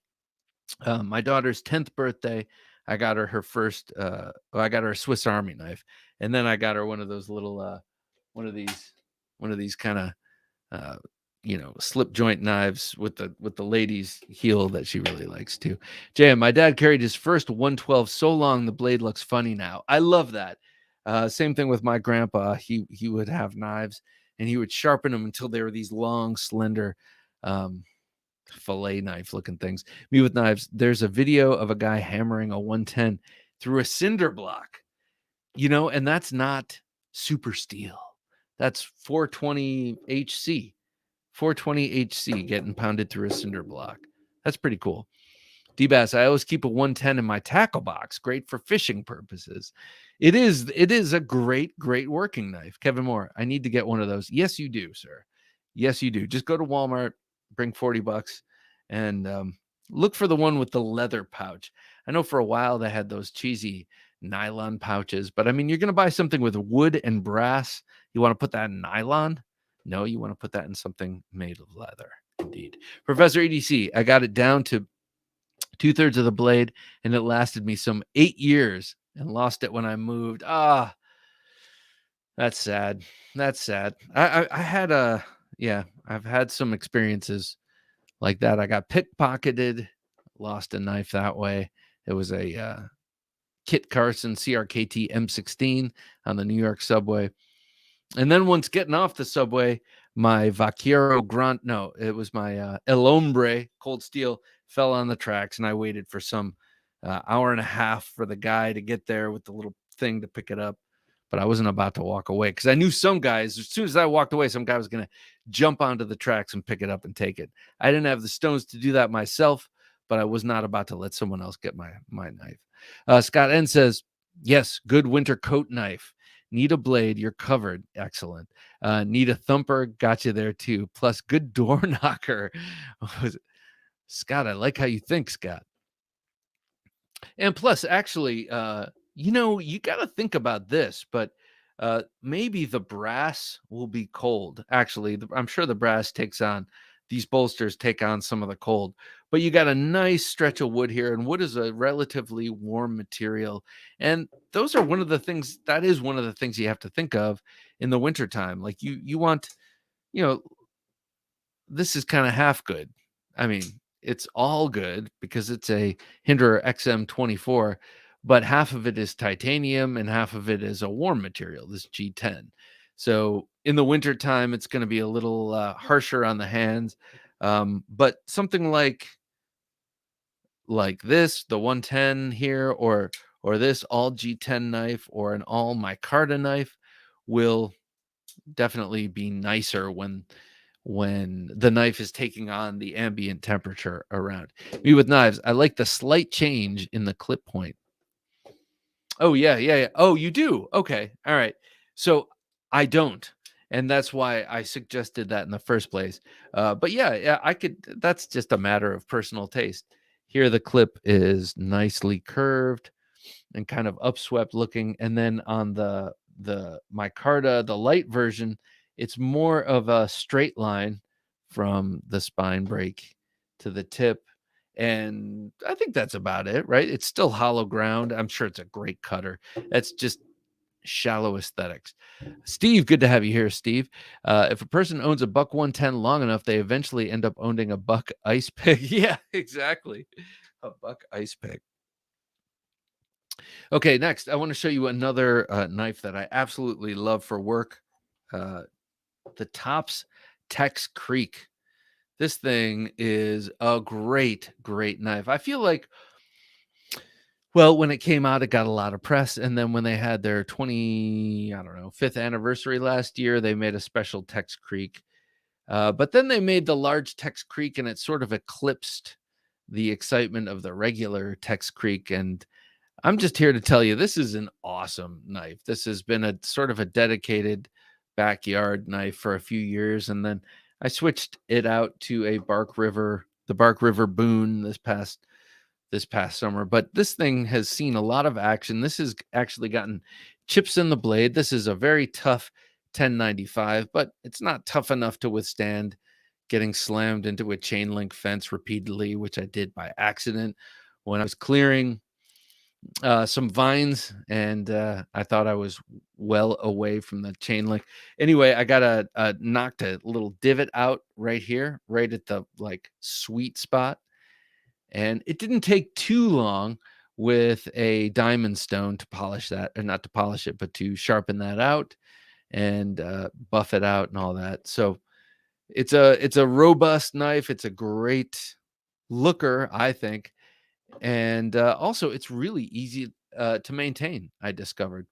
A: My daughter's 10th birthday, I got her first, I got her a Swiss Army knife. And then I got her one of those little, one of these kind of, slip joint knives with the lady's heel that she really likes too. JM, my dad carried his first 112 so long the blade looks funny now. I love that. Same thing with my grandpa. He would have knives and he would sharpen them until they were these long, slender, fillet knife looking things. Me with Knives, there's a video of a guy hammering a 110 through a cinder block, and that's not super steel. That's 420 HC. 420 HC getting pounded through a cinder block. That's pretty cool. D-Bass, I always keep a 110 in my tackle box. Great for fishing purposes. It is a great working knife. Kevin Moore, I need to get one of those. Yes, you do, sir. Yes, you do. Just go to Walmart, bring $40 and look for the one with the leather pouch. I know for a while they had those cheesy nylon pouches, but I mean, you're going to buy something with wood and brass. You want to put that in nylon? No, you want to put that in something made of leather. Indeed. Professor EDC, I got it down to 2/3 of the blade and it lasted me some 8 years and lost it when I moved. That's sad. That's sad. I had I've had some experiences like that. I got pickpocketed, lost a knife that way. It was a Kit Carson CRKT M16 on the New York subway. And then once getting off the subway, my Vaquero Grant, no, it was my El Hombre Cold Steel fell on the tracks, and I waited for some hour and a half for the guy to get there with the little thing to pick it up. But I wasn't about to walk away because I knew some guys, as soon as I walked away, some guy was going to jump onto the tracks and pick it up and take it. I didn't have the stones to do that myself, but I was not about to let someone else get my knife. Scott N says, yes, good winter coat knife. Need a blade, you're covered. Excellent. Need a thumper, got you there too. Plus, good door knocker. Scott, I like how you think, Scott. And plus, actually, you got to think about this, but maybe the brass will be cold. Actually, I'm sure the brass these bolsters take on some of the cold, but you got a nice stretch of wood here, and wood is a relatively warm material. And those are one of the things you have to think of in the wintertime. Like you want, this is kind of half good. I mean, it's all good because it's a Hinderer XM24, but half of it is titanium and half of it is a warm material, this G10. So in the wintertime, it's going to be a little harsher on the hands. But something like this, the 110 here, or this all G10 knife, or an all micarta knife will definitely be nicer when the knife is taking on the ambient temperature around. Me with knives, I like the slight change in the clip point. Oh, yeah, yeah, yeah. Oh, you do? Okay. All right. So I don't. And that's why I suggested that in the first place. But yeah, yeah, I could. That's just a matter of personal taste. Here, the clip is nicely curved and kind of upswept looking. And then on the micarta, the light version, it's more of a straight line from the spine break to the tip. And I think that's about it, right? It's still hollow ground. I'm sure it's a great cutter. That's just shallow aesthetics. Steve, good to have you here, Steve. If a person owns a buck 110 long enough, they eventually end up owning a buck ice pick. Yeah, exactly. A buck ice pick. Okay, next, I want to show you another knife that I absolutely love for work. Uh, the Tops Tex Creek. This thing is a great, great knife. I feel like, well, when it came out, it got a lot of press, and then when they had their 20, I don't know, 5th anniversary last year, they made a special Tex Creek. But then they made the large Tex Creek, and it sort of eclipsed the excitement of the regular Tex Creek. And I'm just here to tell you this is an awesome knife. This has been a sort of a dedicated backyard knife for a few years, and then I switched it out to the Bark River Boone this past summer. But this thing has seen a lot of action. This has actually gotten chips in the blade. This is a very tough 1095, but it's not tough enough to withstand getting slammed into a chain link fence repeatedly, which I did by accident when I was clearing some vines, and I thought I was well away from the chain link. Anyway, I got knocked a little divot out right here, right at the like sweet spot, and it didn't take too long with a diamond stone to polish that, or not to polish it, but to sharpen that out and buff it out and all that. So it's a robust knife. It's a great looker, I think, and also it's really easy to maintain. I discovered.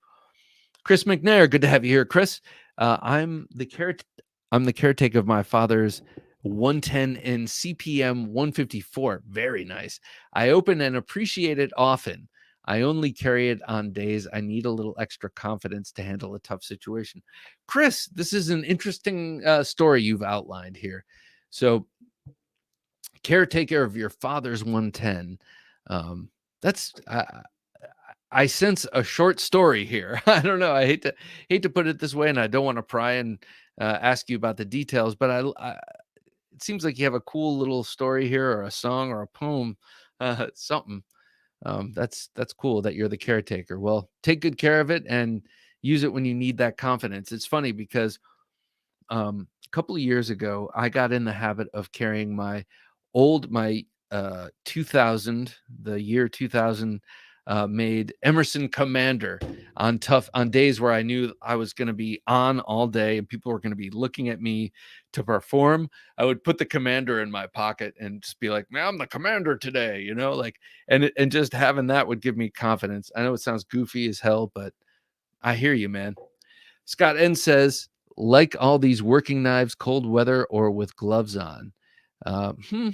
A: Chris McNair, good to have you here, Chris. I'm the caretaker of my father's 110 and CPM 154. Very nice. I open and appreciate it often. I only carry it on days I need a little extra confidence to handle a tough situation. Chris, this is an interesting story you've outlined here. So, caretaker of your father's 110. That's I sense a short story here. I don't know. I hate to put it this way, and I don't want to pry and ask you about the details, but it seems like you have a cool little story here, or a song, or a poem, something. That's cool that you're the caretaker. Well, take good care of it and use it when you need that confidence. It's funny because a couple of years ago, I got in the habit of carrying my 2000, the year 2000 made Emerson Commander on days where I knew I was going to be on all day and people were going to be looking at me to perform. I would put the Commander in my pocket and just be like, "Man, I'm the Commander today," like, and just having that would give me confidence. I know it sounds goofy as hell, but I hear you, man. Scott N says, like all these working knives, cold weather or with gloves on. Uh, hmm,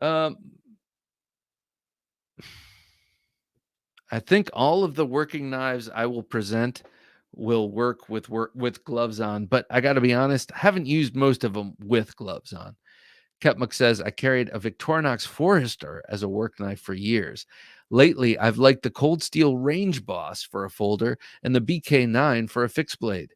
A: um, I think all of the working knives I will present will work with gloves on, but I got to be honest, I haven't used most of them with gloves on. Ketmuk says, I carried a Victorinox Forester as a work knife for years. Lately, I've liked the Cold Steel Range Boss for a folder and the BK9 for a fixed blade.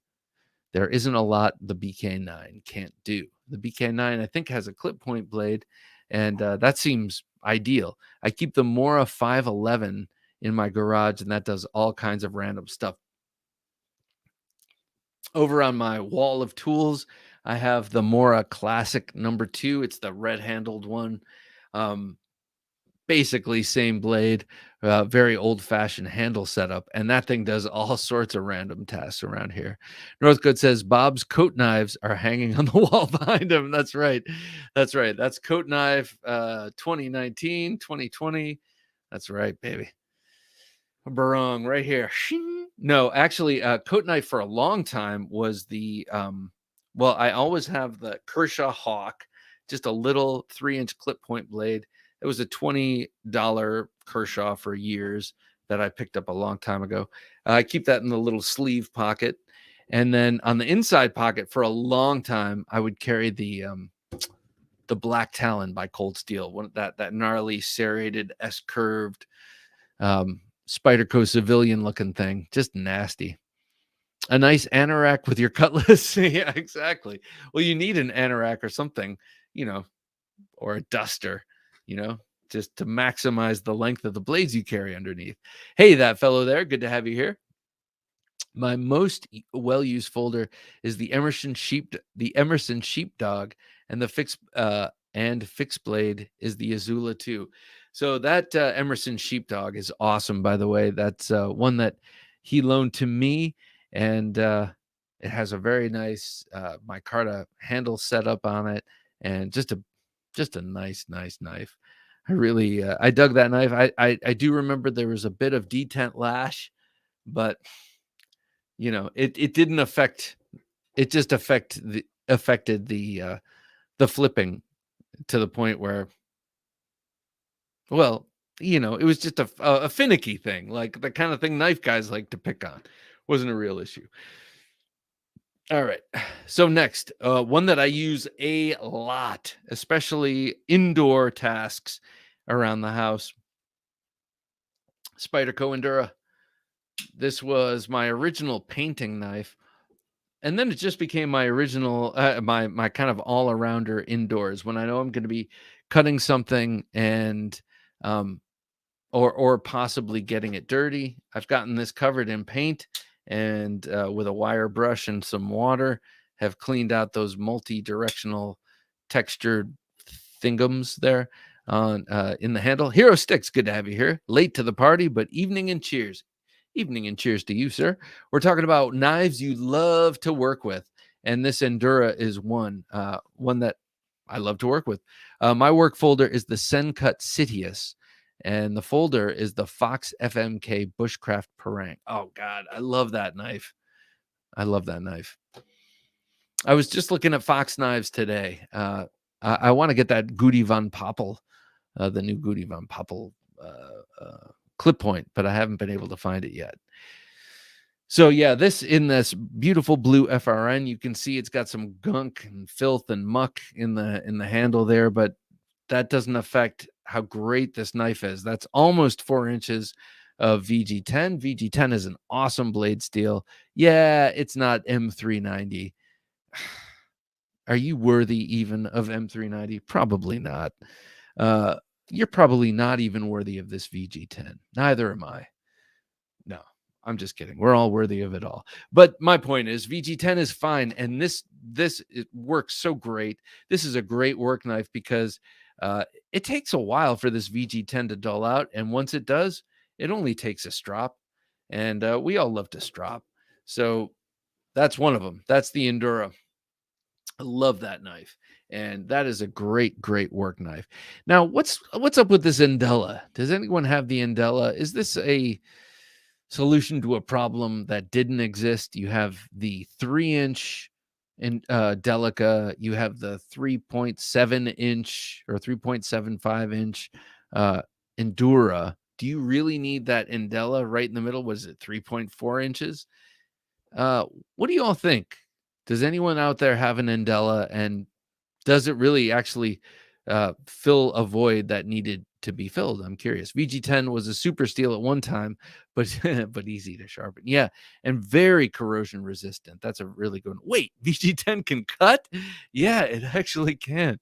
A: There isn't a lot the BK9 can't do. The BK9, I think, has a clip point blade, and that seems ideal. I keep the Mora 511 in my garage, and that does all kinds of random stuff. Over on my wall of tools, I have the Mora Classic #2. It's the red-handled one. Um, Basically, same blade, very old-fashioned handle setup, and that thing does all sorts of random tasks around here. Northcote says Bob's coat knives are hanging on the wall behind him. That's right. That's right. That's coat knife 2019, 2020. That's right, baby. Barong right here. Shing. No, actually, coat knife for a long time was the well, I always have the Kershaw Hawk, just a little 3-inch clip point blade. It was a $20 Kershaw for years that I picked up a long time ago. I keep that in the little sleeve pocket. And then on the inside pocket for a long time, I would carry the Black Talon by Cold Steel, one that gnarly serrated S curved Spyderco civilian looking thing, just nasty. A nice anorak with your cutlass. Yeah, exactly. Well, you need an anorak or something, or a duster, just to maximize the length of the blades you carry underneath. Hey, that fellow there, good to have you here. My most well-used folder is the Emerson Sheepdog, and the fixed blade is the Azula 2. So that Emerson Sheepdog is awesome, by the way. That's one that he loaned to me, and it has a very nice micarta handle setup on it, and just a nice knife. I really I dug that knife. I do remember there was a bit of detent lash, but it didn't affect. It just affected the flipping to the point where, well, it was just a finicky thing, like the kind of thing knife guys like to pick on. Wasn't a real issue. All right. So next, one that I use a lot, especially indoor tasks around the house. Spyderco Endura. This was my original painting knife. And then it just became my original, my kind of all-arounder indoors when I know I'm going to be cutting something and or possibly getting it dirty. I've gotten this covered in paint and with a wire brush and some water have cleaned out those multi-directional textured thingums there on in the handle. Hero Sticks, good to have you here. Late to the party, but evening and cheers. Evening and cheers to you, sir. We're talking about knives you love to work with, and this Endura is one that I love to work with. My work folder is the Sencut Sitius, and the folder is the Fox FMK Bushcraft Parang. Oh God, I love that knife. I love that knife. I was just looking at Fox knives today. I want to get that Goody von Poppel, the new Goody von Poppel clip point, but I haven't been able to find it yet. So yeah, this beautiful blue FRN, you can see it's got some gunk and filth and muck in the handle there, but that doesn't affect how great this knife is. That's almost 4 inches of VG10. VG10 is an awesome blade steel. Yeah, it's not M390. Are you worthy even of M390? Probably not. You're probably not even worthy of this VG10. Neither am I. No, I'm just kidding. We're all worthy of it all. But my point is VG10 is fine. And this it works so great. This is a great work knife because it takes a while for this VG10 to dull out. And once it does, it only takes a strop. And we all love to strop. So that's one of them. That's the Endura. I love that knife. And that is a great work knife. Now, what's up with this Endella? Does anyone have the Endella? Is this a solution to a problem that didn't exist? You have the 3-inch in Delica, you have the 3.7-inch or 3.75-inch Endura. Do you really need that Endella right in the middle? Was it 3.4 inches? What do you all think? Does anyone out there have an Endella, and does it really actually fill a void that needed to be filled? I'm curious. VG10 was a super steel at one time, but but easy to sharpen. Yeah, and very corrosion resistant. That's a really good one. Wait, VG10 can cut? Yeah, it actually can.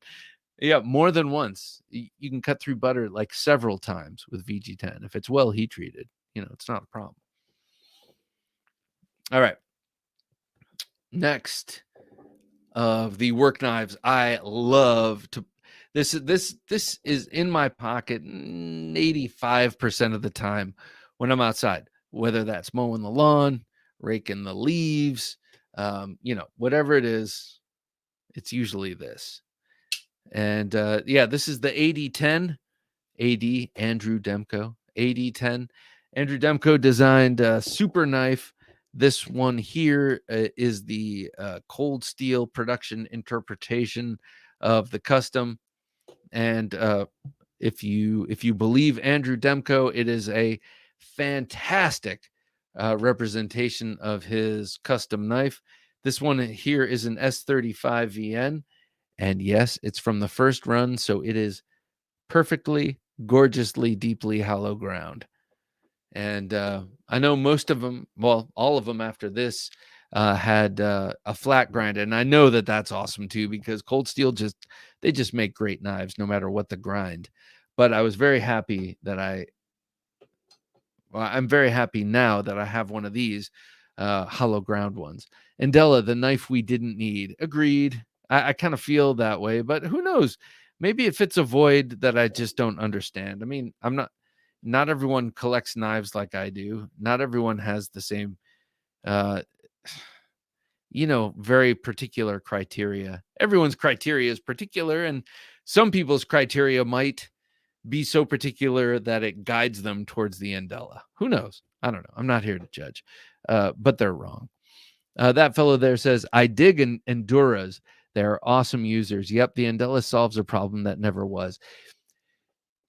A: Yeah, more than once. You can cut through butter like several times with VG10 if it's well heat treated. It's not a problem. All right. Next of the work knives I love to. This is in my pocket 85% of the time when I'm outside, whether that's mowing the lawn, raking the leaves, whatever it is, it's usually this. And yeah, this is the AD10. AD Andrew Demko. AD10. Andrew Demko designed a super knife. This one here is the cold steel production interpretation of the custom. And if you believe Andrew Demko, it is a fantastic representation of his custom knife. This one here is an S35 VN, and yes, it's from the first run, so it is perfectly, gorgeously, deeply hollow ground. And I know most of them, well, all of them after this had a flat grind, and I know that that's awesome too, because Cold Steel they just make great knives no matter what the grind. But I was very happy that I'm very happy now that I have one of these hollow ground ones. Andella, the knife we didn't need. Agreed. I kind of feel that way, but who knows? Maybe it fits a void that I just don't understand. I mean, not everyone collects knives like I do. Not everyone has the same, uh, very particular criteria. Everyone's criteria is particular, and some people's criteria might be so particular that it guides them towards the Andella. Who knows? I don't know. I'm not here to judge, but they're wrong. That fellow there says, I dig Enduras. They're awesome users. Yep, the Andella solves a problem that never was.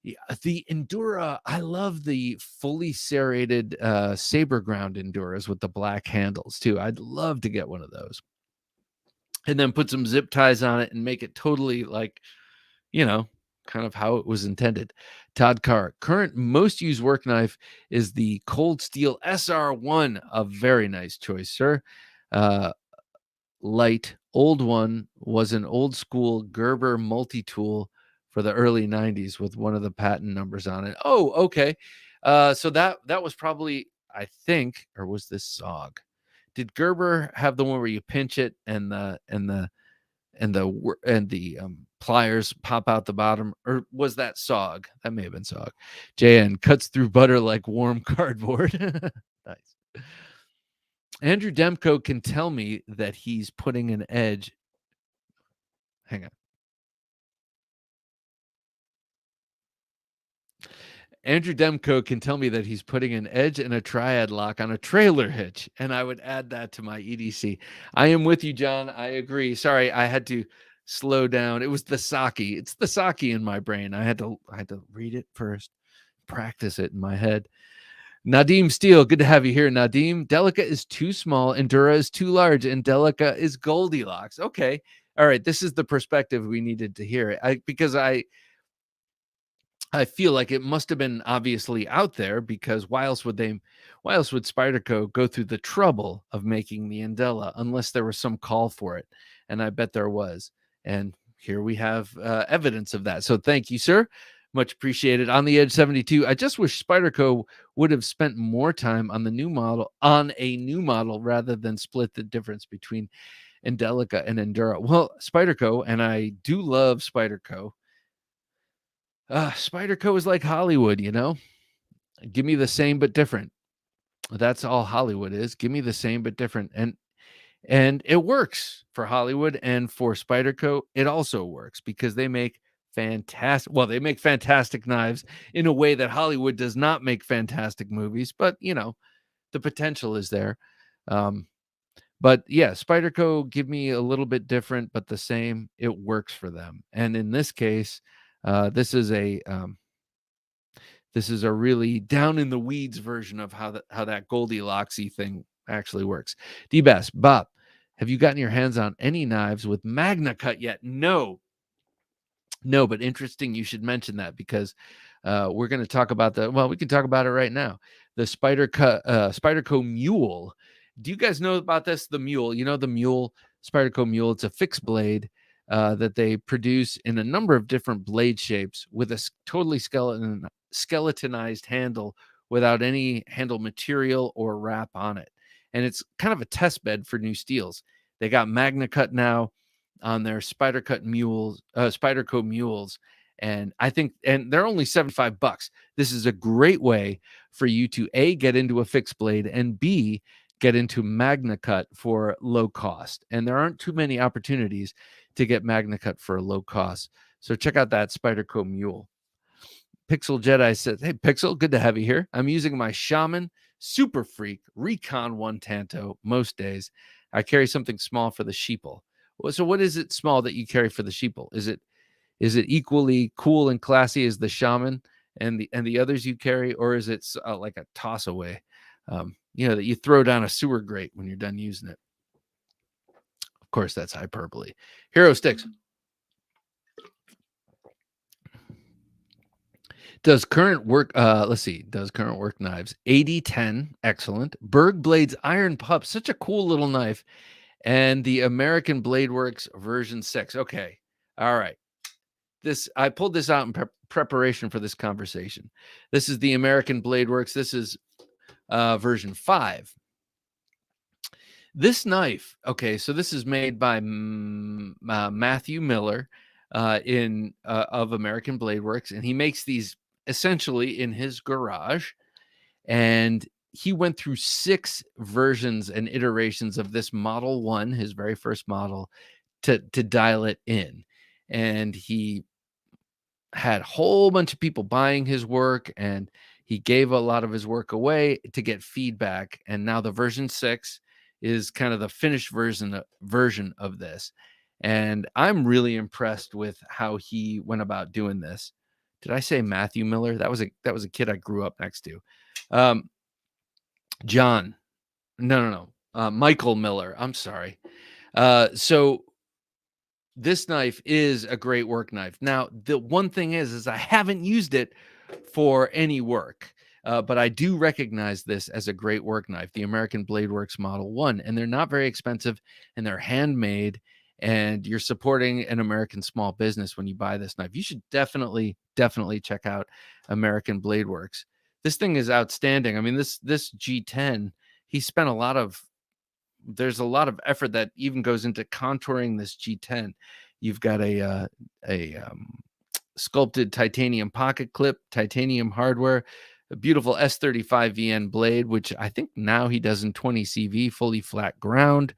A: Yeah, the Endura, I love the fully serrated saber ground Enduras with the black handles too. I'd love to get one of those. And then put some zip ties on it and make it totally like, kind of how it was intended. Todd Carr, current most used work knife is the Cold Steel SR1. A very nice choice, sir. Light, old one was an old school Gerber multi-tool for the early 90s with one of the patent numbers on it. Oh, okay. So that was probably, I think, or was this SOG? Did Gerber have the one where you pinch it and the pliers pop out the bottom, or was that SOG? That may have been SOG. JN cuts through butter like warm cardboard. Nice. Andrew Demko can tell me that he's putting an edge. Hang on. Andrew Demko can tell me that he's putting an edge and a triad lock on a trailer hitch, and I would add that to my EDC. I am with you, John. I agree. Sorry, I had to slow down. It was the Saki. It's the Saki in my brain. I had to read it first, practice it in my head. Nadim Steele, good to have you here, Nadim. Delica is too small, Endura is too large, and Delica is Goldilocks. Okay. All right. This is the perspective we needed to hear. Because I feel like it must have been obviously out there, because why else would Spyderco go through the trouble of making the Andella unless there was some call for it? And I bet there was. And here we have evidence of that. So thank you, sir. Much appreciated. On the Edge 72. I just wish Spyderco would have spent more time on a new model rather than split the difference between Andelica and Endura. Well, Spyderco, and I do love Spyderco. Spyderco is like Hollywood, Give me the same but different. That's all Hollywood is. Give me the same but different. And it works for Hollywood, and for Spyderco, it also works because they make fantastic knives in a way that Hollywood does not make fantastic movies, but the potential is there. But yeah, Spyderco, give me a little bit different but the same. It works for them. And in this case, this is a really down in the weeds version of how that Goldilocksy thing actually works. D-Bass, Bob, have you gotten your hands on any knives with Magna Cut yet? No, but interesting. You should mention that, because we're going to talk about we can talk about it right now. The Spyderco Mule. Do you guys know about this? The Mule, the Mule, Spyderco Mule. It's a fixed blade that they produce in a number of different blade shapes with a totally skeletonized handle without any handle material or wrap on it. And it's kind of a test bed for new steels. They got Magna Cut now. on their Spyderco mules. And I think, and they're only $75. This is a great way for you to A, get into a fixed blade, and B, get into MagnaCut for low cost. And there aren't too many opportunities to get MagnaCut for a low cost. So check out that Spyderco mule. Pixel Jedi says, "Hey, Pixel, good to have you here. I'm using my Shaman Super Freak Recon 1 Tanto most days. I carry something small for the sheeple." So what is it small that you carry for the sheeple? Is it equally cool and classy as the Shaman and the others you carry, or is it like a toss away, that you throw down a sewer grate when you're done using it? Of course, that's hyperbole. Hero Sticks. Does current work knives 8010, excellent. Berg Blades Iron Pup, such a cool little knife. And the American Blade Works version 6. Okay. All right. I pulled this out in preparation for this conversation. This is the American Blade Works. This is version 5. This knife, okay, so this is made by Matthew Miller of American Blade Works, and he makes these essentially in his garage. And he went through 6 versions and iterations of this Model 1, his very first model, to dial it in. And he had a whole bunch of people buying his work, and he gave a lot of his work away to get feedback. And now the version 6 is kind of the finished version of this. And I'm really impressed with how he went about doing this. Did I say Matthew Miller? That was a kid I grew up next to. John. No. Michael Miller. I'm sorry. So this knife is a great work knife. Now, the one thing is I haven't used it for any work, but I do recognize this as a great work knife, the American Blade Works Model 1, and they're not very expensive, and they're handmade, and you're supporting an American small business when you buy this knife. You should definitely check out American Blade Works. This thing is outstanding. I mean, this G10, he spent there's a lot of effort that even goes into contouring this G10. You've got a sculpted titanium pocket clip, titanium hardware, a beautiful S35 VN blade, which I think now he does in 20 CV, fully flat ground.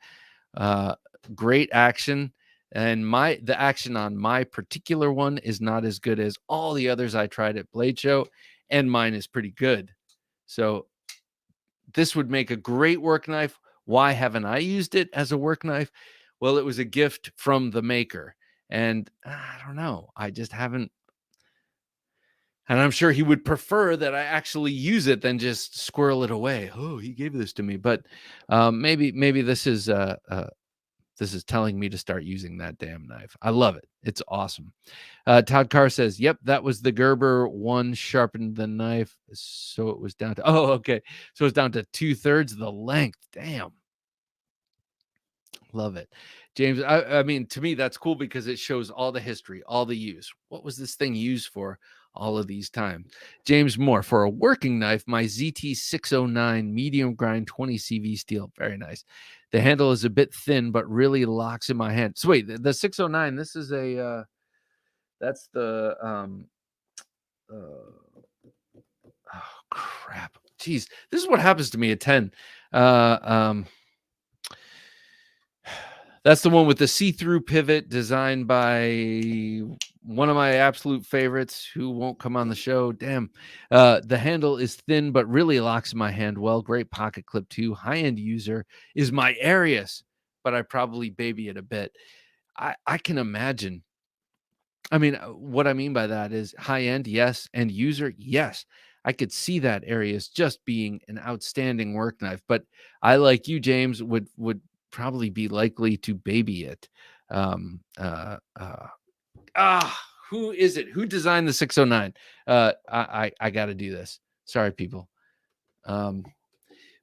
A: Great action. And the action on my particular one is not as good as all the others I tried at Blade Show, and mine is pretty good. So this would make a great work knife. Why haven't I used it as a work knife? Well, it was a gift from the maker, and I don't know. I just haven't. And I'm sure he would prefer that I actually use it than just squirrel it away. Oh, he gave this to me. But maybe this is telling me to start using that damn knife. I love it. It's awesome. Todd Carr says, "Yep, that was the Gerber one, sharpened the knife, so it was down to." Oh, okay. So it's down to 2/3 the length. Damn. Love it. James, I mean, to me, that's cool because it shows all the history, all the use. What was this thing used for all of these times? James Moore, for a working knife, my ZT609 medium grind 20 CV steel. Very nice. The handle is a bit thin, but really locks in my hand. So wait, the 609, this is that's the, oh, crap. Jeez, this is what happens to me at 10. That's the one with the see-through pivot, designed by one of my absolute favorites who won't come on the show. Damn. The handle is thin, but really locks in my hand well. Great pocket clip too. High-end user is my Arius, but I probably baby it a bit. I can imagine. I mean, what I mean by that is high-end, yes, and user, yes. I could see that Arius just being an outstanding work knife, but I, like you, James, would probably be likely to baby it. Who is it? Who designed the 609? I got to do this. Sorry, people.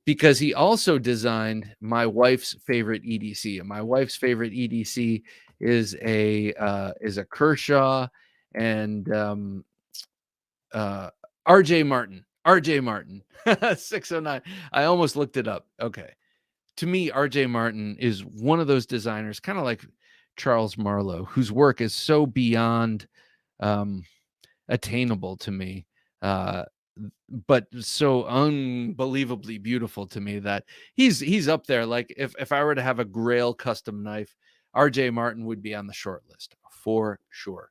A: Because he also designed my wife's favorite EDC, and my wife's favorite EDC is a Kershaw and RJ Martin 609. I almost looked it up. Okay. To me, RJ Martin is one of those designers, kind of like Charles Marlowe, whose work is so beyond attainable to me, but so unbelievably beautiful to me that he's up there. Like if I were to have a Grail custom knife, RJ Martin would be on the short list for sure.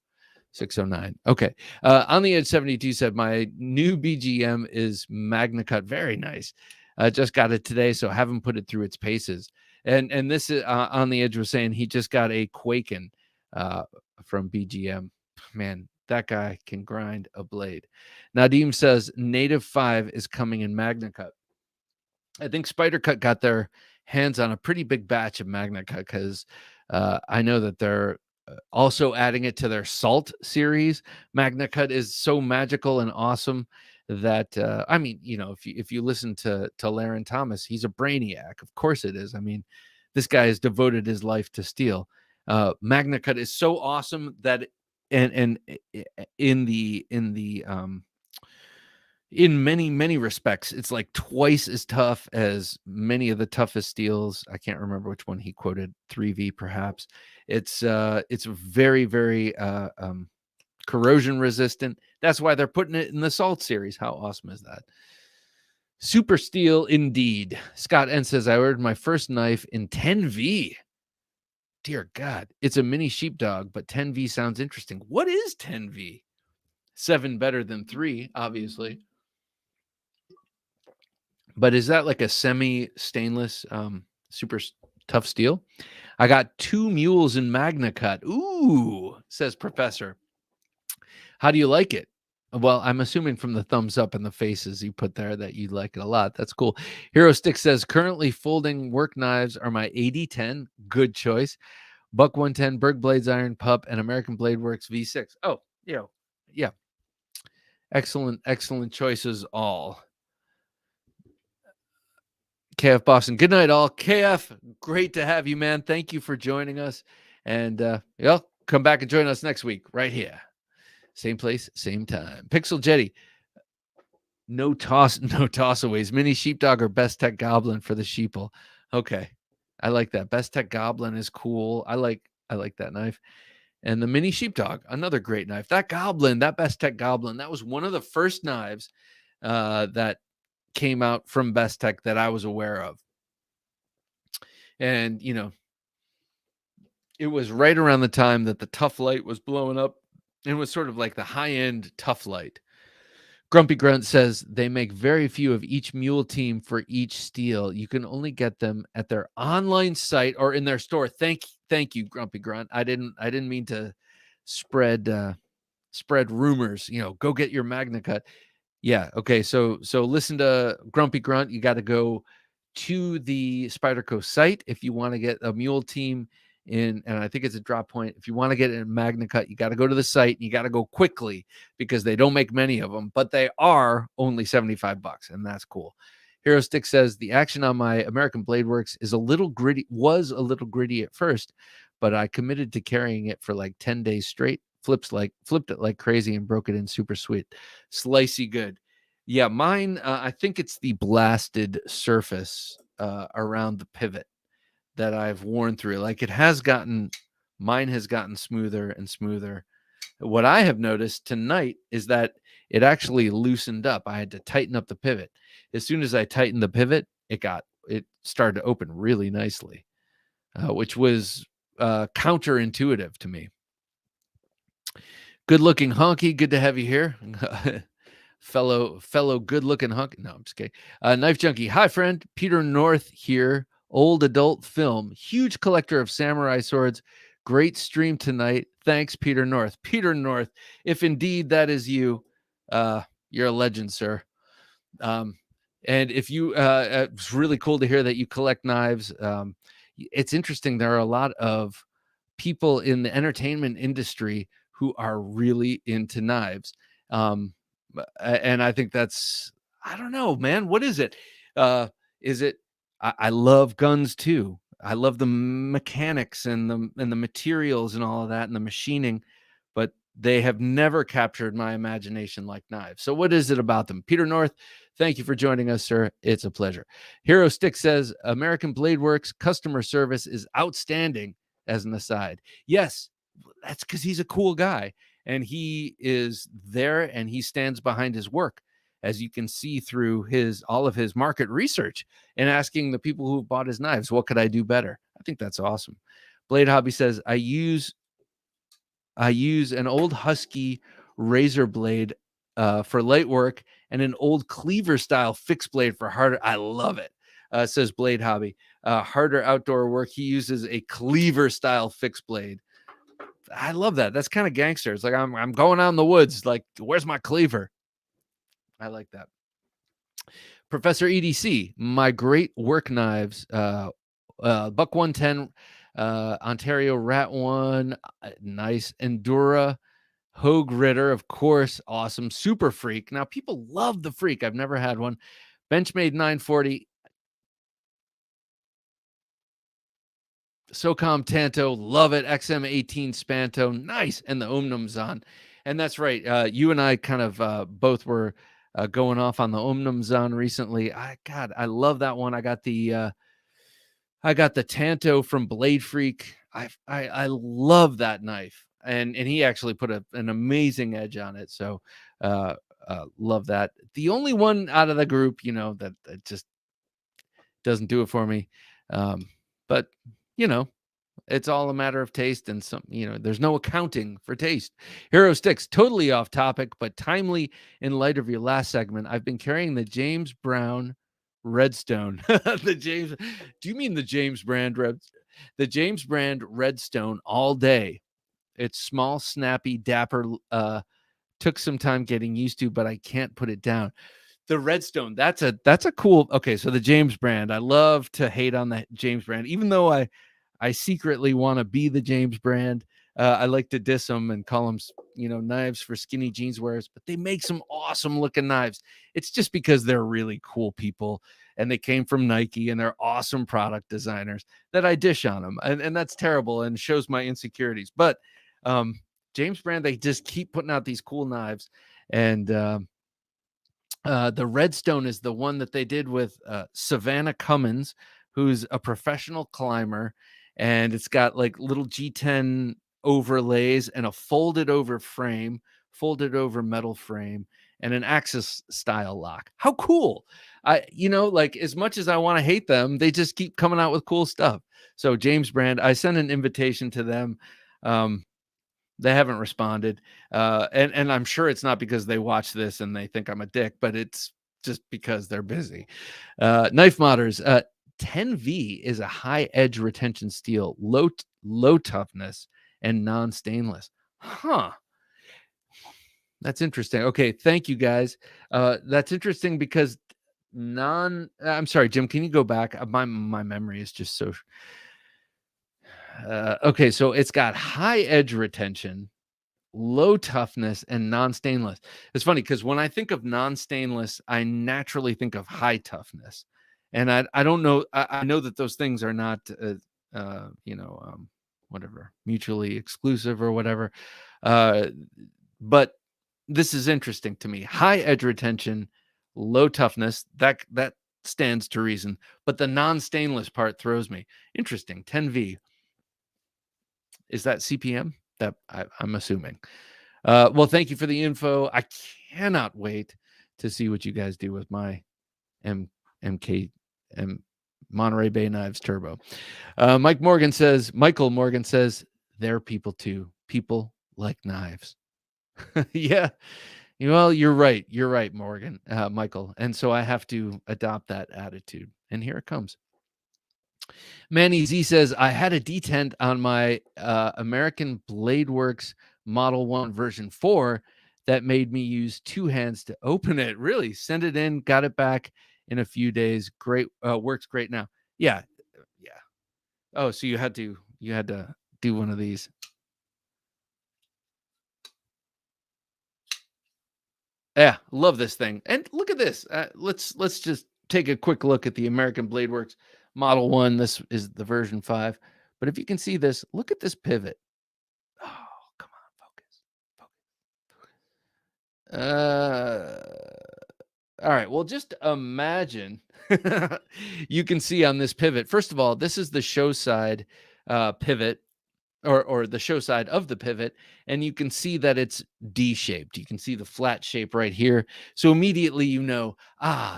A: 609. Okay. On the Edge 72 said, my new BGM is Magna Cut. Very nice. Just got it today, so haven't put it through its paces. And this is on the Edge was saying he just got a Quaken from BGM. Man, that guy can grind a blade. Nadim says Native 5 is coming in Magna Cut. I think Spider Cut got their hands on a pretty big batch of Magna Cut because I know that they're also adding it to their Salt series. Magna Cut is so magical and awesome that I mean, you know, if you listen to Laren Thomas, he's a brainiac. Of course it is. I mean, this guy has devoted his life to steel. Magna Cut is so awesome that and in many respects, it's like twice as tough as many of the toughest steels. I can't remember which one he quoted, 3V perhaps. It's very, very corrosion resistant. That's why they're putting it in the Salt series. How awesome is that? Super steel indeed. Scott N says, I ordered my first knife in 10V. Dear God, it's a mini sheepdog, but 10V sounds interesting. What is 10V? 7 better than 3, obviously. But is that like a semi-stainless, super tough steel? I got 2 mules in Magna Cut. Ooh, says Professor. How do you like it? Well, I'm assuming from the thumbs up and the faces you put there that you like it a lot. That's cool. Hero Stick says, currently folding work knives are my 8010. Good choice. Buck 110, Berg Blades Iron Pup, and American Blade Works V6. Oh, yeah. Excellent choices all. KF Boston. Good night, all. KF, great to have you, man. Thank you for joining us. And come back and join us next week right here. Same place, same time. Pixel Jetty. No tossaways. Mini Sheepdog or Best Tech Goblin for the sheeple. Okay. I like that. Best Tech Goblin is cool. I like that knife. And the Mini Sheepdog, another great knife. That Goblin, that Best Tech Goblin, that was one of the first knives that came out from Best Tech that I was aware of. And, you know, it was right around the time that the Tough Light was blowing up. It was sort of like the high-end Tough Light. Grumpy Grunt says they make very few of each mule team for each steel. You can only get them at their online site or in their store. Thank you, Grumpy Grunt. I didn't mean to spread rumors. You know, go get your Magna Cut. Yeah. Okay. So listen to Grumpy Grunt. You got to go to the Spyderco site if you want to get a mule team in, and I think it's a drop point. If you want to get a Magna Cut, you got to go to the site and you got to go quickly because they don't make many of them, but they are only $75, and that's cool. Hero Stick says the action on my American Blade Works was a little gritty at first, but I committed to carrying it for like 10 days straight. Flipped it like crazy and broke it in super sweet. Slicey good. Yeah, mine, I think it's the blasted surface around the pivot that I've worn through. Like mine has gotten smoother and smoother. What I have noticed tonight is that it actually loosened up. I had to tighten up the pivot. As soon as I tightened the pivot, it started to open really nicely, which was counterintuitive to me. Good looking honky. Good to have you here. fellow good looking honky. No, I'm just kidding. Knife Junkie. Hi, friend. Peter North here. Old adult film. Huge collector of samurai swords. Great stream tonight. Thanks, Peter North. Peter North, if indeed that is you, you're a legend, sir. And if you, it's really cool to hear that you collect knives. It's interesting. There are a lot of people in the entertainment industry who are really into knives. And I think that's, I don't know, man. What is it? Is it, I love guns too. I love the mechanics and the materials and all of that and the machining, but they have never captured my imagination like knives. So what is it about them? Peter North, thank you for joining us, sir. It's a pleasure. Hero Stick says American Blade Works customer service is outstanding. as an aside. Yes, that's because he's a cool guy and he is there and he stands behind his work, as you can see through his all of his market research and asking the people who bought his knives, what could I do better? I think that's awesome. Blade Hobby says, I use an old Husky razor blade for light work and an old cleaver style fixed blade for harder. I love it. Says Blade Hobby. Harder outdoor work. He uses a cleaver style fixed blade. I love that. That's kind of gangster. It's like I'm going out in the woods. Like, where's my cleaver? I like that. Professor EDC, my great work knives, Buck 110, Ontario Rat 1, nice. Endura, Hogue Ritter, of course, awesome. Super Freak. Now, people love the Freak. I've never had one. Benchmade 940, SOCOM Tanto, love it. XM18 Spanto, nice. And the Omnum's on. And that's right. You and I kind of both were going off on the Omnum's on recently. I love that one. I got the Tanto from Blade Freak. I love that knife, and he actually put an amazing edge on it. So love that. The only one out of the group, that just doesn't do it for me. But it's all a matter of taste, and there's no accounting for taste. Hero Sticks, totally off topic, but timely in light of your last segment. I've been carrying the James Brown Redstone. Do you mean the James Brand the James Brand Redstone all day? It's small, snappy, dapper. Took some time getting used to, but I can't put it down. The Redstone, that's a cool. Okay, so the James Brand. I love to hate on the James Brand, even though I secretly want to be the James Brand. I like to diss them and call them, knives for skinny jeans wearers, but they make some awesome looking knives. It's just because they're really cool people and they came from Nike and they're awesome product designers that I dish on them. And that's terrible and shows my insecurities. But James Brand, they just keep putting out these cool knives. And the Redstone is the one that they did with Savannah Cummins, who's a professional climber. And it's got like little G10 overlays and a folded over metal frame, and an Axis style lock. How cool. Like, as much as I want to hate them, they just keep coming out with cool stuff. So James Brand, I sent an invitation to them. They haven't responded. And I'm sure it's not because they watch this and they think I'm a dick, but it's just because they're busy. Knife Modders, 10V is a high edge retention steel, low toughness, and non-stainless. Huh. That's interesting. Okay, thank you guys. That's interesting because I'm sorry, Jim, can you go back? My memory is just so okay, so it's got high edge retention, low toughness, and non-stainless. It's funny because when I think of non-stainless, I naturally think of high toughness. And I don't know. I know that those things are not, whatever, mutually exclusive or whatever. But this is interesting to me. High edge retention, low toughness. That stands to reason. But the non-stainless part throws me. Interesting. 10V. Is that CPM? That I'm assuming. Well, thank you for the info. I cannot wait to see what you guys do with my MK Monterey Bay Knives Turbo. Michael Morgan says, they're people too. People like knives. Yeah. Well, you're right. You're right, Michael. And so I have to adopt that attitude. And here it comes. Manny Z says, I had a detent on my American Blade Works Model 1 version 4 that made me use two hands to open it. Really? Send it in, got it back in a few days. Great. Works great now. Yeah. Oh, so you had to do one of these. Yeah, love this thing. And look at this. Let's just take a quick look at the American Blade Works Model 1. This is the version 5. But if you can see this, look at this pivot. Oh, come on, focus. All right. Well, just imagine you can see on this pivot. First of all, this is the show side pivot. or the show side of the pivot, and you can see that it's D-shaped. You can see the flat shape right here. So immediately you know,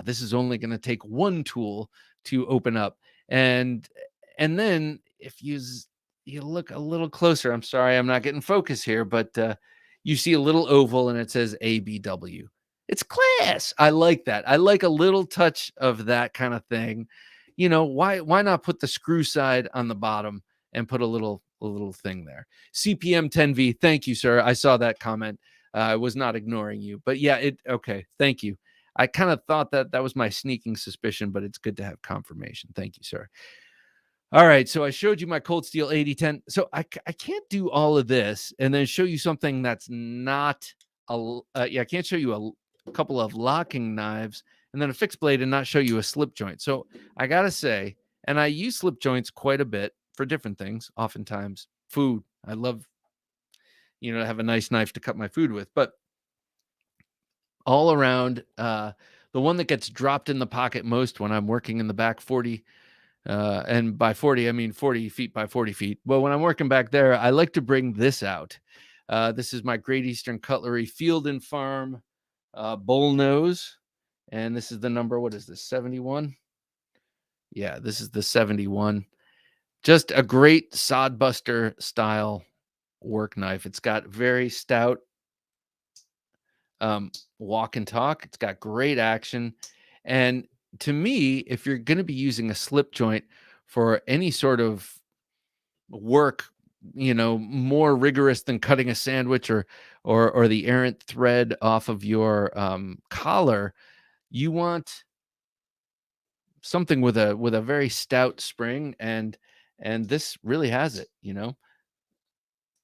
A: this is only going to take one tool to open up. And then if you look a little closer, I'm sorry, I'm not getting focus here, but you see a little oval and it says ABW. It's class. I like that. I like a little touch of that kind of thing. Why not put the screw side on the bottom and put a little thing there? CPM 10V. Thank you, sir. I saw that comment. I was not ignoring you, but yeah, okay. Thank you. I kind of thought that was my sneaking suspicion, but it's good to have confirmation. Thank you, sir. All right, so I showed you my Cold Steel 8010. So I can't do all of this and then show you something that's not I can't show you a couple of locking knives and then a fixed blade and not show you a slip joint. So I gotta say, and I use slip joints quite a bit for different things, oftentimes food. I love, to have a nice knife to cut my food with, but all around, the one that gets dropped in the pocket most when I'm working in the back 40, and by 40, I mean 40 feet by 40 feet. Well, when I'm working back there, I like to bring this out. This is my Great Eastern Cutlery Field and Farm bull nose. And this is the number, what is this, 71? Yeah, this is the 71. Just a great sodbuster style work knife. It's got very stout walk and talk. It's got great action. And to me, if you're going to be using a slip joint for any sort of work, more rigorous than cutting a sandwich or the errant thread off of your collar, you want something with a very stout spring, and this really has it.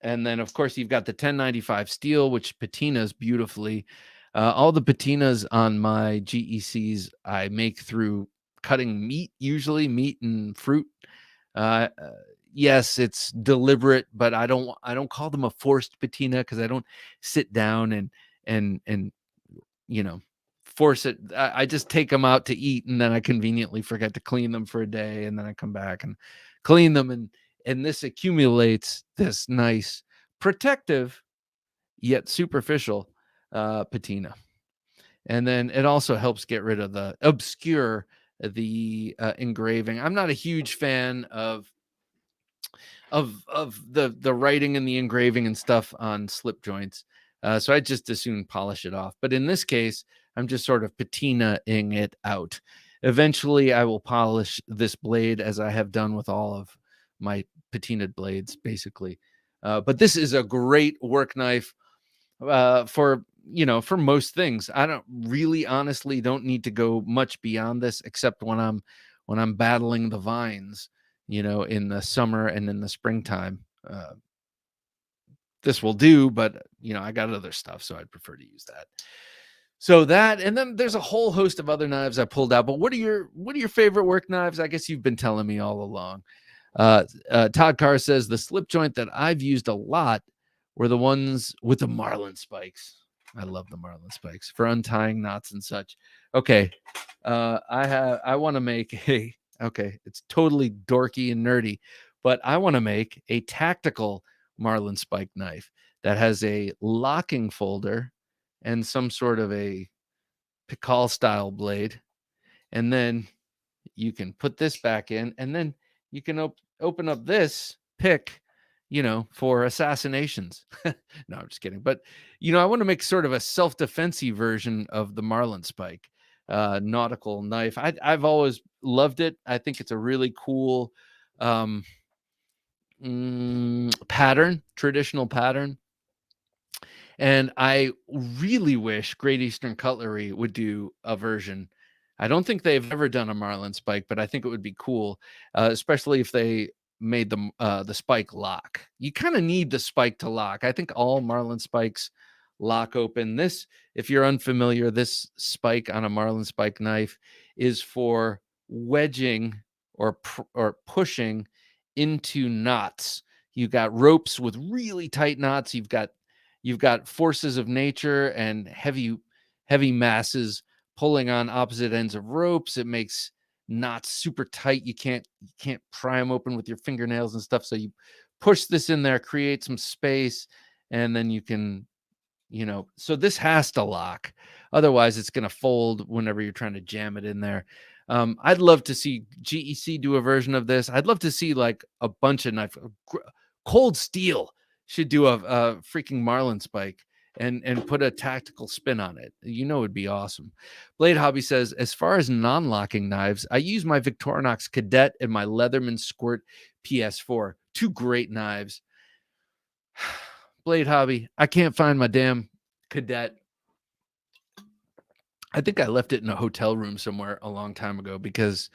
A: And then, of course, you've got the 1095 steel, which patinas beautifully. All the patinas on my GECs I make through cutting meat, usually meat and fruit. Yes, it's deliberate, but I don't call them a forced patina because I don't sit down and force it. I just take them out to eat, and then I conveniently forget to clean them for a day, and then I come back and clean them, and this accumulates this nice protective yet superficial patina. And then it also helps get rid of the engraving. I'm not a huge fan of the writing and the engraving and stuff on slip joints. So I just as soon polish it off. But in this case, I'm just sort of patinaing it out. Eventually, I will polish this blade as I have done with all of my patinaed blades, basically. But this is a great work knife for most things. I don't really, honestly, don't need to go much beyond this, except when I'm battling the vines, in the summer and in the springtime. This will do, but I got other stuff, so I'd prefer to use that. So that, and then there's a whole host of other knives I pulled out. But what are your favorite work knives? I guess you've been telling me all along. Todd Carr says the slip joint that I've used a lot were the ones with the marlin spikes. I love the marlin spikes for untying knots and such. Okay, I want to make it's totally dorky and nerdy, but I want to make a tactical marlin spike knife that has a locking folder and some sort of a Pikal style blade. And then you can put this back in, and then you can open up this pick, for assassinations. No, I'm just kidding. But, I want to make sort of a self-defensive version of the marlin spike nautical knife. I've always loved it. I think it's a really cool pattern, traditional pattern. And I really wish Great Eastern Cutlery would do a version. I don't think they've ever done a marlin spike, but I think it would be cool, especially if they made the spike lock. You kind of need the spike to lock. I think all marlin spikes lock open. This, if you're unfamiliar, this spike on a marlin spike knife is for wedging or pushing into knots. You've got ropes with really tight knots. You've got forces of nature and heavy masses pulling on opposite ends of ropes. It makes knots super tight. You can't pry them open with your fingernails and stuff. So you push this in there, create some space, and then you can, so this has to lock. Otherwise, it's going to fold whenever you're trying to jam it in there. I'd love to see GEC do a version of this. I'd love to see like a bunch of knife. Cold Steel should do a freaking Marlin spike and put a tactical spin on it. It'd be awesome. Blade Hobby says, as far as non-locking knives, I use my Victorinox Cadet and my Leatherman Squirt PS4. Two great knives. Blade Hobby, I can't find my damn Cadet. I think I left it in a hotel room somewhere a long time ago because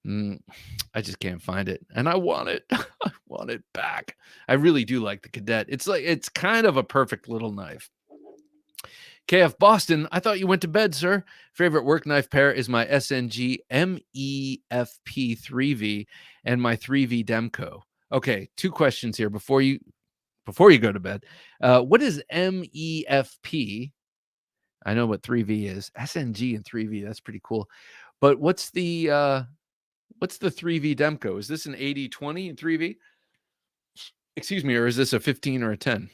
A: I just can't find it. And I want it. I want it back. I really do like the Cadet. It's kind of a perfect little knife. KF Boston, I thought you went to bed, sir. Favorite work knife pair is my SNG MEFP 3V and my 3V Demco. Okay, two questions here before you go to bed. What is MEFP? I know what 3V is. SNG and 3V, that's pretty cool. But what's the 3V Demco? Is this an 80-20 in 3V? Excuse me, or is this a 15 or a 10?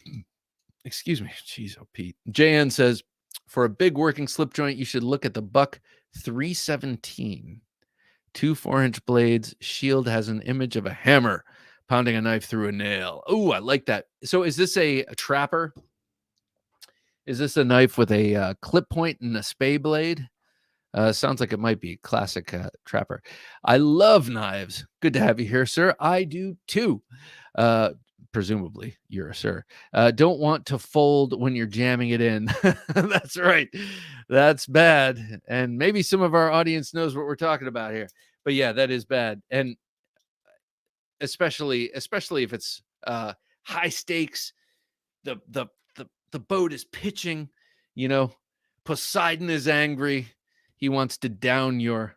A: Excuse me. Jeez, oh Pete. JN says, for a big working slip joint, you should look at the Buck 317. 2 4-inch blades. Shield has an image of a hammer pounding a knife through a nail. Oh, I like that. So is this a trapper? Is this a knife with a clip point and a spay blade? Sounds like it might be classic trapper. I love knives. Good to have you here, sir. I do too. Presumably, you're a sir. Don't want to fold when you're jamming it in. That's right. That's bad. And maybe some of our audience knows what we're talking about here. But yeah, that is bad. And especially if it's high stakes, the boat is pitching, Poseidon is angry. He wants to down your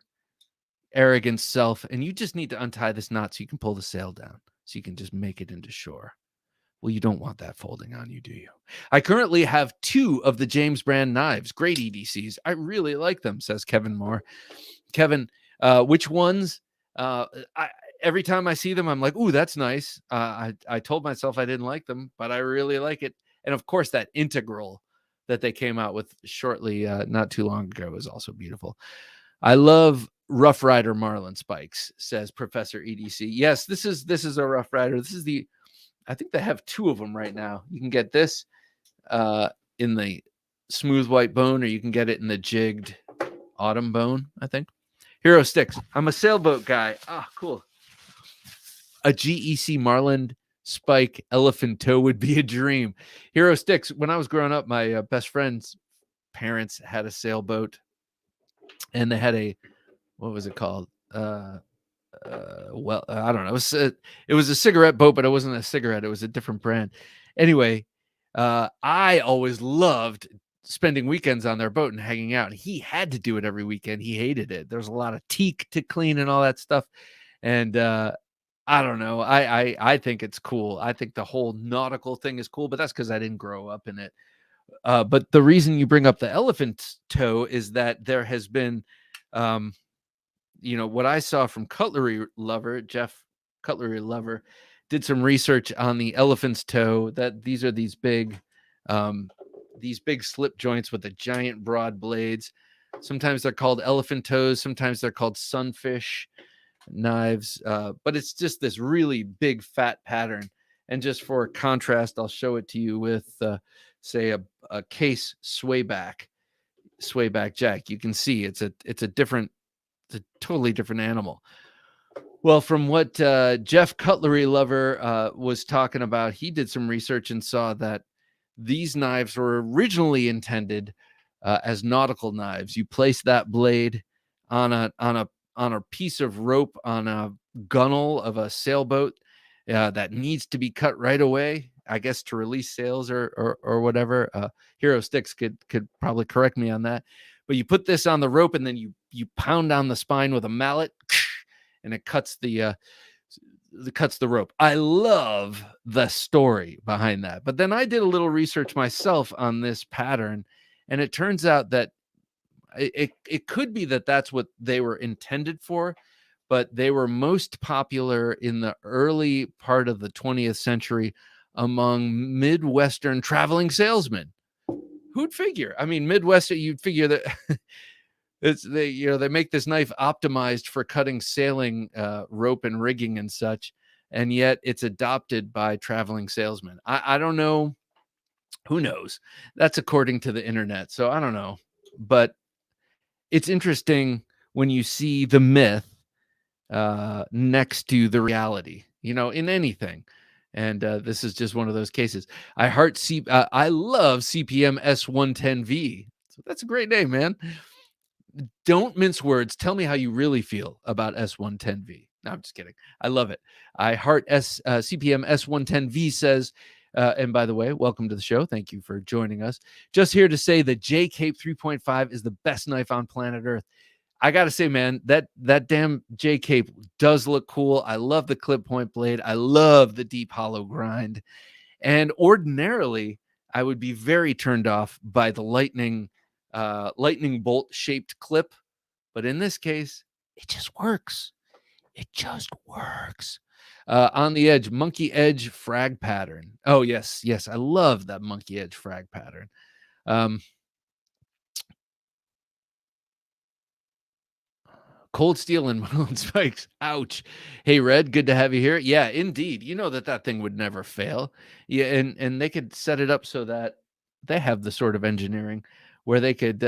A: arrogant self, and you just need to untie this knot so you can pull the sail down, so you can just make it into shore. Well, you don't want that folding on you, do you? I currently have 2 of the James brand knives. Great EDCs. I really like them, says Kevin Moore. Kevin, which ones? Every time I see them, I'm like, ooh, that's nice. I told myself I didn't like them, but I really like it. And of course, that integral that they came out with shortly, not too long ago, is also beautiful. I love Rough Rider Marlin spikes, says Professor EDC. Yes, this is a Rough Rider. I think they have 2 of them right now. You can get this in the smooth white bone, or you can get it in the jigged autumn bone, I think. Hero Sticks. I'm a sailboat guy. Ah, cool. A GEC Marlin spike elephant toe would be a dream. Hero Sticks. When I was growing up, my best friend's parents had a sailboat, and they had what was it called? I don't know. It was a cigarette boat, but it wasn't a cigarette. It was a different brand. Anyway, I always loved spending weekends on their boat and hanging out. He had to do it every weekend. He hated it. There's a lot of teak to clean and all that stuff. And I don't know. I think it's cool. I think the whole nautical thing is cool, but that's because I didn't grow up in it. But the reason you bring up the elephant toe is that there has been, what I saw from Cutlery Lover, Jeff Cutlery Lover, did some research on the elephant's toe, that these are these big slip joints with the giant broad blades. Sometimes they're called elephant toes. Sometimes they're called sunfish knives. But it's just this really big fat pattern. And just for contrast, I'll show it to you with, say, a case swayback jack. You can see it's a totally different animal. Well, from what Jeff Cutlery Lover was talking about, he did some research and saw that these knives were originally intended as nautical knives. You place that blade on a piece of rope on a gunnel of a sailboat that needs to be cut right away, I guess, to release sails or whatever. Hero Sticks could probably correct me on that. But you put this on the rope, and then you pound down the spine with a mallet, and it cuts the rope. I love the story behind that. But then I did a little research myself on this pattern, and it turns out that it could be that that's what they were intended for, but they were most popular in the early part of the 20th century among Midwestern traveling salesmen. Who'd figure? I mean, Midwestern, you'd figure that they make this knife optimized for cutting sailing rope and rigging and such, and yet it's adopted by traveling salesmen. I don't know. Who knows? That's according to the internet, so I don't know. But it's interesting when you see the myth next to the reality, in anything. And this is just one of those cases. I love CPM S110V. So that's a great name, man. Don't mince words. Tell me how you really feel about S110V. No, I'm just kidding. I love it. I heart CPM S110V says, and by the way, welcome to the show. Thank you for joining us. Just here to say that J Cape 3.5 is the best knife on planet Earth. I got to say, man, that damn J Cape does look cool. I love the clip point blade. I love the deep hollow grind. And ordinarily, I would be very turned off by the lightning bolt shaped clip. But in this case, it just works. It just works. On the edge, monkey edge frag pattern. Oh, yes. I love that monkey edge frag pattern. Cold steel and Marlin spikes. Ouch. Hey, Red, good to have you here. Yeah, indeed. You know that thing would never fail. Yeah, and they could set it up so that they have the sort of engineering where they could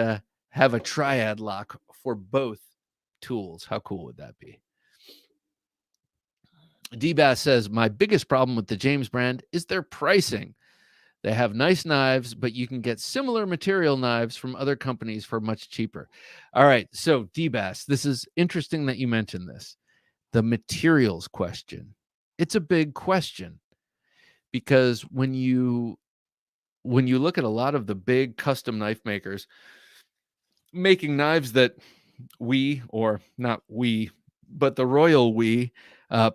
A: have a triad lock for both tools. How cool would that be? D-Bass says, my biggest problem with the James brand is their pricing. They have nice knives, but you can get similar material knives from other companies for much cheaper. All right. So, D-Bass, this is interesting that you mentioned this. The materials question. It's a big question because when you look at a lot of the big custom knife makers making knives that but the royal we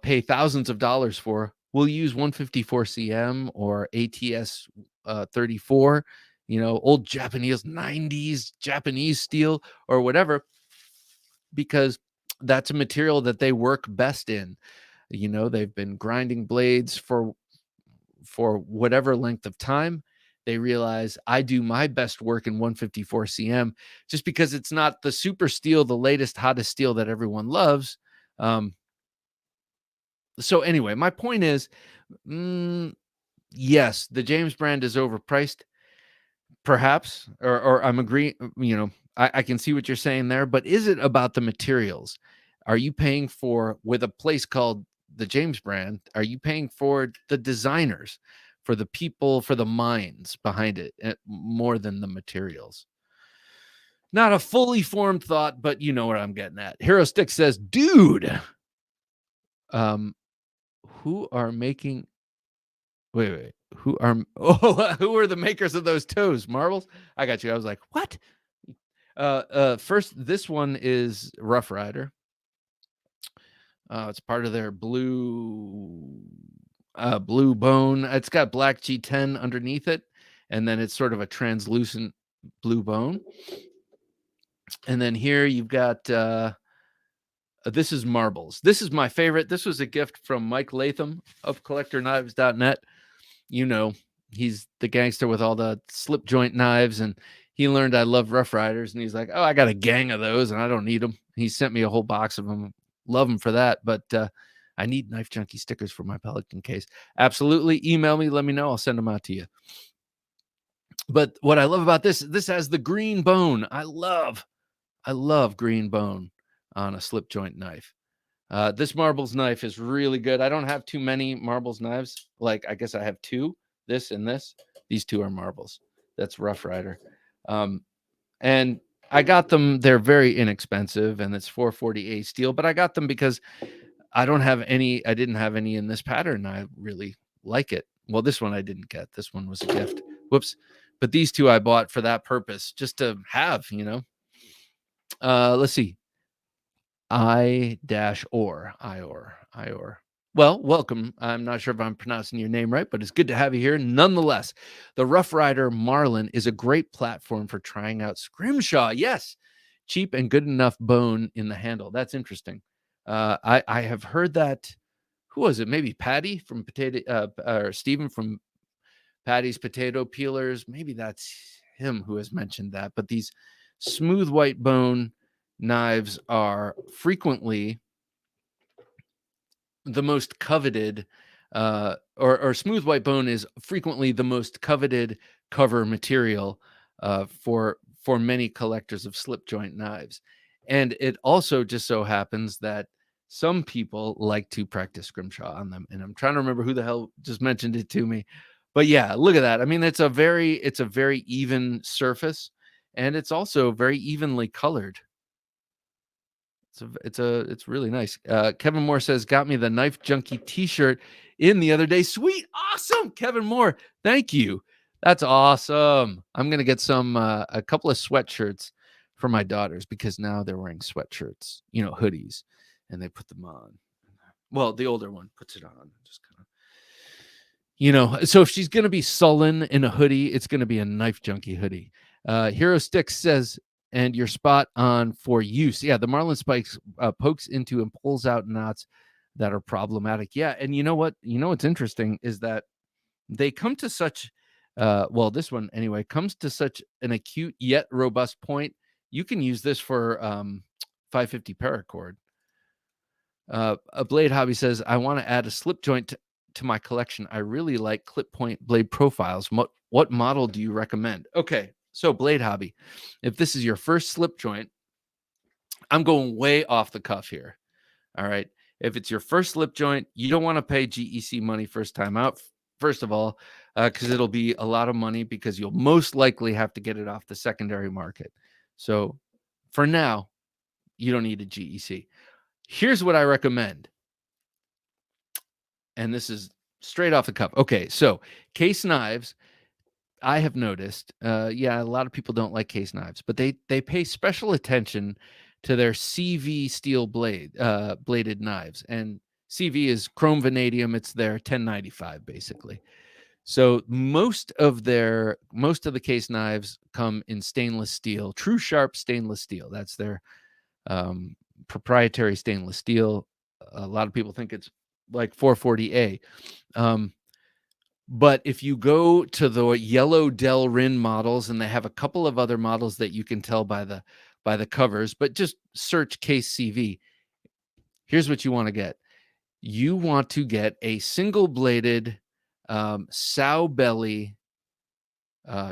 A: pay thousands of dollars for, we'll use 154 cm or ATS 34, old Japanese 90s Japanese steel or whatever, because that's a material that they work best in. They've been grinding blades for whatever length of time. They realize I do my best work in 154 cm just because it's not the super steel, the latest, hottest steel that everyone loves. So anyway, my point is, yes, the James brand is overpriced, perhaps, or I'm agreeing, I can see what you're saying there, but is it about the materials? Are you paying for, with a place called the James brand, are you paying for the designers, for the people, for the minds behind it, more than the materials? Not a fully formed thought, but you know what I'm getting at. Hero Stick says, dude, who are making, wait, who are the makers of those toes? Marbles? I got you. I was like, what? First, this one is Rough Rider. It's part of their blue bone. It's got black G10 underneath it, and then it's sort of a translucent blue bone. And then here you've got this is Marbles. This is my favorite. This was a gift from Mike Latham of CollectorKnives.net. He's the gangster with all the slip joint knives, and he learned I love Rough Riders, and he's like, oh, I got a gang of those, and I don't need them. He sent me a whole box of them. Love them for that, but I need Knife Junkie stickers for my Pelican case. Absolutely. Email me. Let me know. I'll send them out to you. But what I love about this has the green bone. I love green bone on a slip joint knife. This Marbles knife is really good. I don't have too many Marbles knives. Like, I guess I have two, this and this. These two are Marbles. That's Rough Rider. And I got them. They're very inexpensive, and it's 440A steel, but I got them because I didn't have any in this pattern. I really like it. Well, this one I didn't get. This one was a gift. Whoops. But these two I bought for that purpose, just to have, let's see. Ior. Well, welcome. I'm not sure if I'm pronouncing your name right, but it's good to have you here. Nonetheless, the Rough Rider Marlin is a great platform for trying out scrimshaw. Yes, cheap and good enough bone in the handle. That's interesting. I have heard that. Who was it? Maybe Patty from or Stephen from Patty's Potato Peelers. Maybe that's him who has mentioned that. But these smooth white bone knives are frequently the most coveted, or smooth white bone is frequently the most coveted cover material for many collectors of slip joint knives. And it also just so happens that some people like to practice scrimshaw on them. And I'm trying to remember who the hell just mentioned it to me. But yeah, look at that. I mean, it's a very even surface, and it's also very evenly colored. It's really nice. Kevin Moore says, got me the Knife Junkie t-shirt in the other day. Sweet. Awesome. Kevin Moore. Thank you. That's awesome. I'm going to get a couple of sweatshirts for my daughters, because now they're wearing sweatshirts, hoodies, and they put them on. Well, the older one puts it on. Just kind of, so if she's going to be sullen in a hoodie, it's going to be a Knife Junkie hoodie. Hero Sticks says, and you're spot on for use. Yeah, the Marlin Spikes pokes into and pulls out knots that are problematic. Yeah, and you know what? What's interesting is that they come to such, this one anyway, comes to such an acute yet robust point. You can use this for 550 paracord. A Blade Hobby says, I want to add a slip joint to my collection. I really like clip point blade profiles. What model do you recommend? Okay. So Blade Hobby, if this is your first slip joint, I'm going way off the cuff here. All right. If it's your first slip joint, you don't want to pay GEC money first time out, first of all, because it'll be a lot of money, because you'll most likely have to get it off the secondary market. So for now, you don't need a GEC. Here's what I recommend. And this is straight off the cuff. Okay. So case knives, I have noticed, a lot of people don't like case knives, but they pay special attention to their CV steel bladed knives. And CV is chrome vanadium. It's their 1095 basically. So most of the case knives come in stainless steel, true sharp stainless steel. That's their proprietary stainless steel. A lot of people think it's like 440A. But if you go to the yellow Delrin models, and they have a couple of other models that you can tell by the covers, but just search case CV. Here's what you want to get. You want to get a single bladed sow belly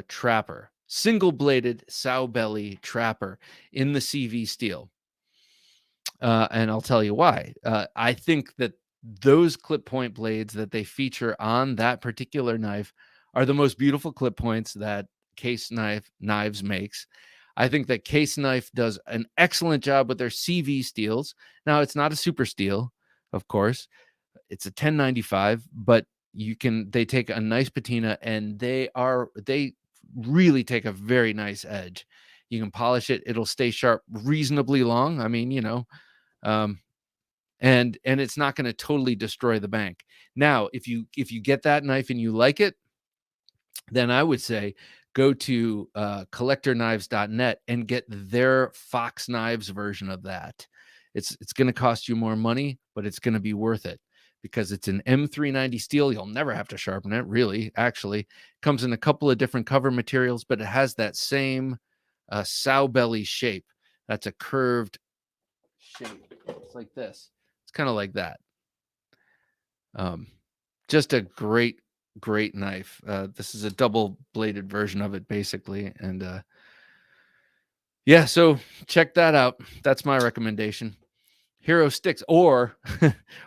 A: trapper, single bladed sow belly trapper in the CV steel. And I'll tell you why. I think that those clip point blades that they feature on that particular knife are the most beautiful clip points that Case Knives makes. I think that Case Knife does an excellent job with their CV steels. Now, it's not a super steel, of course. It's a 1095, but they take a nice patina, and they really take a very nice edge. You can polish it. It'll stay sharp reasonably long. I mean, and it's not going to totally destroy the bank. Now, if you get that knife and you like it, then I would say go to collectorknives.net and get their Fox Knives version of that. It's going to cost you more money, but it's going to be worth it, because it's an M390 steel. You'll never have to sharpen it, really. Actually, comes in a couple of different cover materials, but it has that same sow belly shape. That's a curved shape. It's like this. It's kind of like that. Just a great knife. This is a double bladed version of it, basically. And so check that out. That's my recommendation. Hero Sticks, or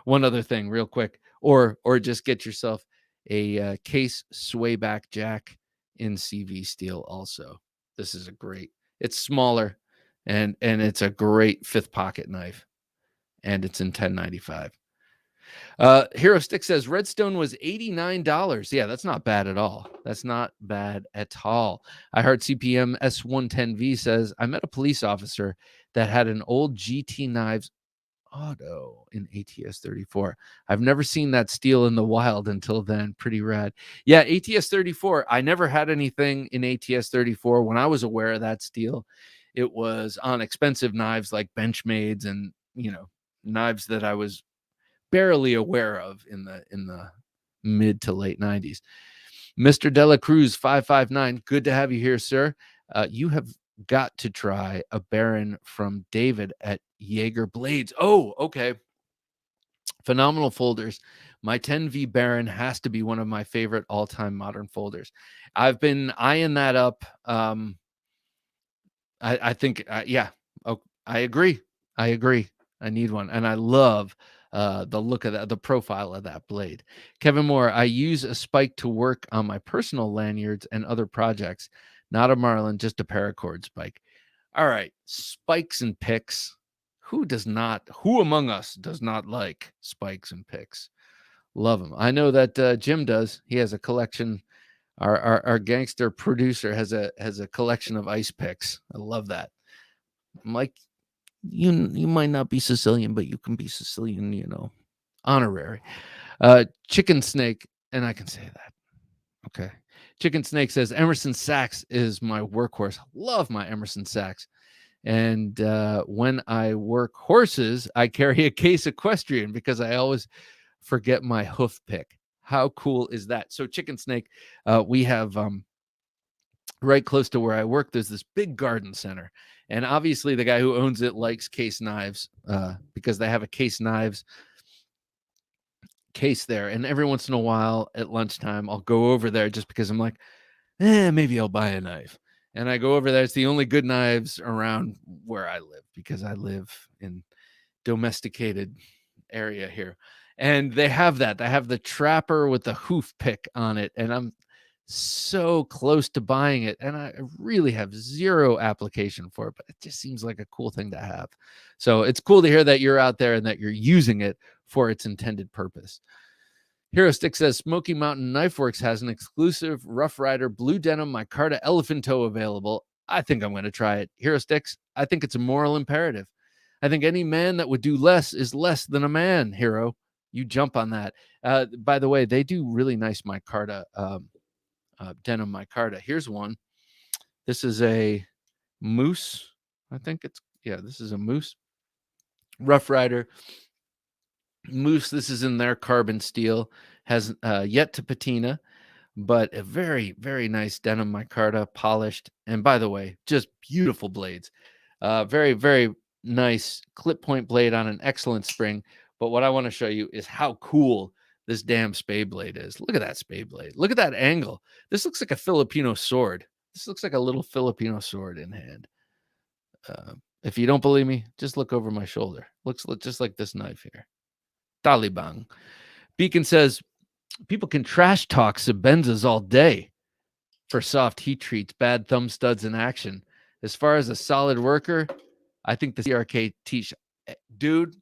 A: one other thing real quick, or just get yourself a Case swayback jack in CV steel also. This is it's smaller, and it's a great fifth pocket knife, and it's in 1095. Hero Stick says Redstone was $89. Yeah, that's not bad at all. That's not bad at all. I heard CPM S110V says, I met a police officer that had an old GT Knives Auto in ATS 34. I've never seen that steel in the wild until then. Pretty rad. Yeah, ATS 34. I never had anything in ATS 34 when I was aware of that steel. It was on expensive knives like Benchmades and knives that I was barely aware of in the mid to late 90s. Mr. Dela Cruz 559, good to have you here, sir. You have got to try a Baron from David at Jaeger Blades. Oh, okay. Phenomenal folders. My 10V Baron has to be one of my favorite all-time modern folders. I've been eyeing that up. I think, yeah. Oh, I agree. I need one, and I love the look of that, the profile of that blade. Kevin Moore, I use a spike to work on my personal lanyards and other projects. Not a Marlin, just a paracord spike. All right, spikes and picks. Who among us does not like spikes and picks? Love them. I know that Jim does. He has a collection. Our gangster producer has a collection of ice picks. I love that. I'm like, you might not be Sicilian, but you can be Sicilian, honorary. Chicken Snake, and I can say that. Okay. Chicken Snake says Emerson Sachs is my workhorse. Love my Emerson Sachs. And when I work horses, I carry a case equestrian because I always forget my hoof pick. How cool is that? So Chicken Snake, we have right close to where I work, there's this big garden center. And obviously the guy who owns it likes case knives because they have a case knives case there. And every once in a while at lunchtime, I'll go over there just because I'm like, maybe I'll buy a knife. And I go over there. It's the only good knives around where I live because I live in domesticated area here. And they have that. They have the trapper with the hoof pick on it. And I'm so close to buying it. And I really have zero application for it, but it just seems like a cool thing to have. So it's cool to hear that you're out there and that you're using it for its intended purpose. Hero Stick says Smoky Mountain Knife Works has an exclusive Rough Rider blue denim micarta elephant toe available. I think I'm going to try it. Hero Sticks, I think it's a moral imperative. I think any man that would do less is less than a man, Hero. You jump on that. By the way, they do really nice micarta, denim micarta. Here's one. This is a moose. I think this is a moose. Rough Rider. Moose, this is in their carbon steel, has yet to patina, but a very, very nice denim micarta, polished. And by the way, just beautiful blades. Very, very nice clip point blade on an excellent spring. But what I want to show you is how cool this damn spade blade is. Look at that spade blade. Look at that angle. This looks like a Filipino sword. This looks like a little Filipino sword in hand. If you don't believe me, just look over my shoulder. Looks just like this knife here. Taliban. Beacon says people can trash talk Sebenzas all day for soft heat treats, bad thumb studs in action. As far as a solid worker, I think the CRK teach dude.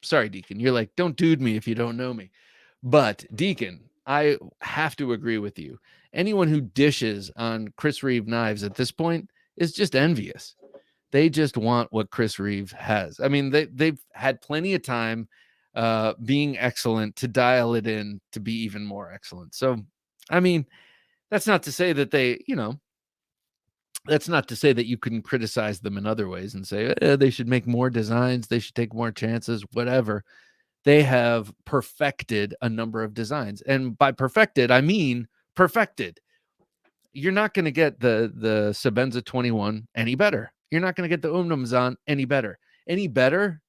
A: Sorry, Deacon. You're like, don't dude me if you don't know me. But Deacon, I have to agree with you. Anyone who dishes on Chris Reeve knives at this point is just envious. They just want what Chris Reeve has. I mean, they've had plenty of time being excellent to dial it in to be even more excellent. So, I mean, that's not to say that that's not to say that you can criticize them in other ways and say they should make more designs, they should take more chances, whatever. They have perfected a number of designs. And by perfected, I mean perfected. You're not going to get the Sebenza 21 any better. You're not going to get the Umnumzan any better. Any better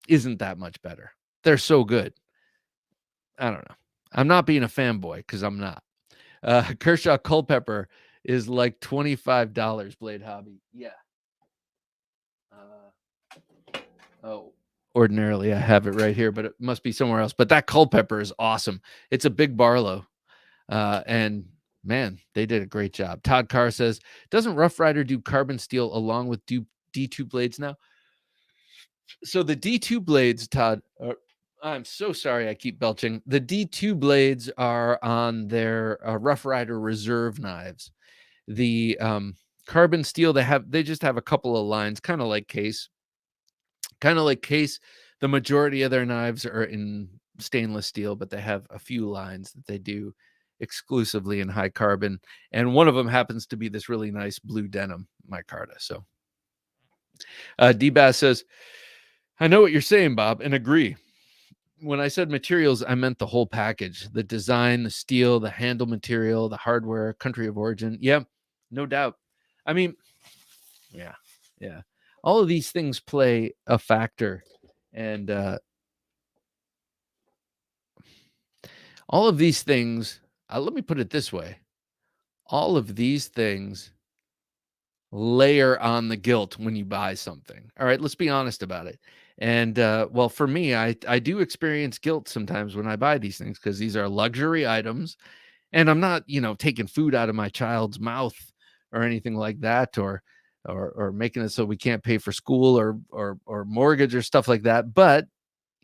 A: isn't that much better. They're so good. I don't know. I'm not being a fanboy because I'm not. Kershaw Culpepper is like $25, Blade Hobby. Yeah. Ordinarily I have it right here, but it must be somewhere else. But that Culpepper is awesome. It's a big Barlow. And man, they did a great job. Todd Carr says, doesn't Rough Rider do carbon steel along with D2 blades now? So the D2 blades, Todd, I'm so sorry I keep belching. The D2 blades are on their Rough Rider reserve knives. The carbon steel, they just have a couple of lines, kind of like Case. The majority of their knives are in stainless steel, but they have a few lines that they do exclusively in high carbon, and one of them happens to be this really nice blue denim micarta. So D-Bass says, I know what you're saying, Bob, and agree. When I said materials, I meant the whole package, the design, the steel, the handle material, the hardware, country of origin. Yeah, no doubt. I mean, yeah, yeah. All of these things play a factor. And all of these things, let me put it this way. All of these things layer on the guilt when you buy something. All right, let's be honest about it. And well, for me, I do experience guilt sometimes when I buy these things because these are luxury items, and I'm not, taking food out of my child's mouth or anything like that, or making it so we can't pay for school or mortgage or stuff like that. But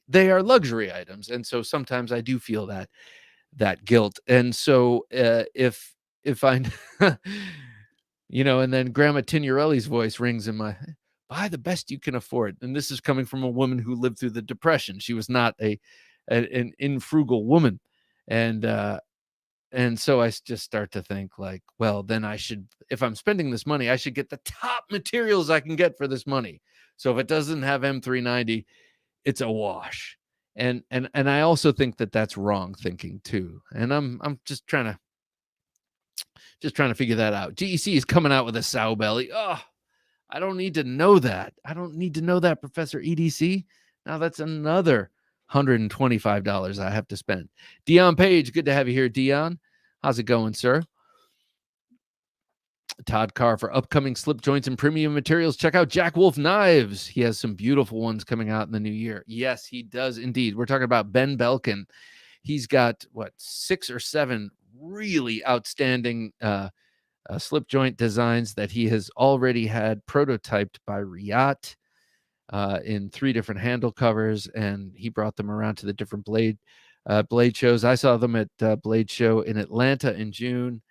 A: they are luxury items, and so sometimes I do feel that guilt. And so if I and then Grandma Tignarelli's voice rings in my, buy the best you can afford. And this is coming from a woman who lived through the Depression. She was not an infrugal woman. And so I just start to think like, well, then I should, if I'm spending this money, I should get the top materials I can get for this money. So if it doesn't have M390, it's a wash. And I also think that that's wrong thinking too. And I'm just trying to figure that out. GEC is coming out with a sow belly. Oh, I don't need to know that. I don't need to know that, Professor EDC. Now that's another $125 I have to spend. Dion Page, good to have you here, Dion. How's it going, sir? Todd Carr, for upcoming slip joints and premium materials, check out Jack Wolf Knives. He has some beautiful ones coming out in the new year. Yes, he does indeed. We're talking about Ben Belkin. He's got, 6 or 7 really outstanding slip joint designs that he has already had prototyped by Riat in 3 different handle covers, and he brought them around to the different blade shows. I saw them at Blade Show in Atlanta in June,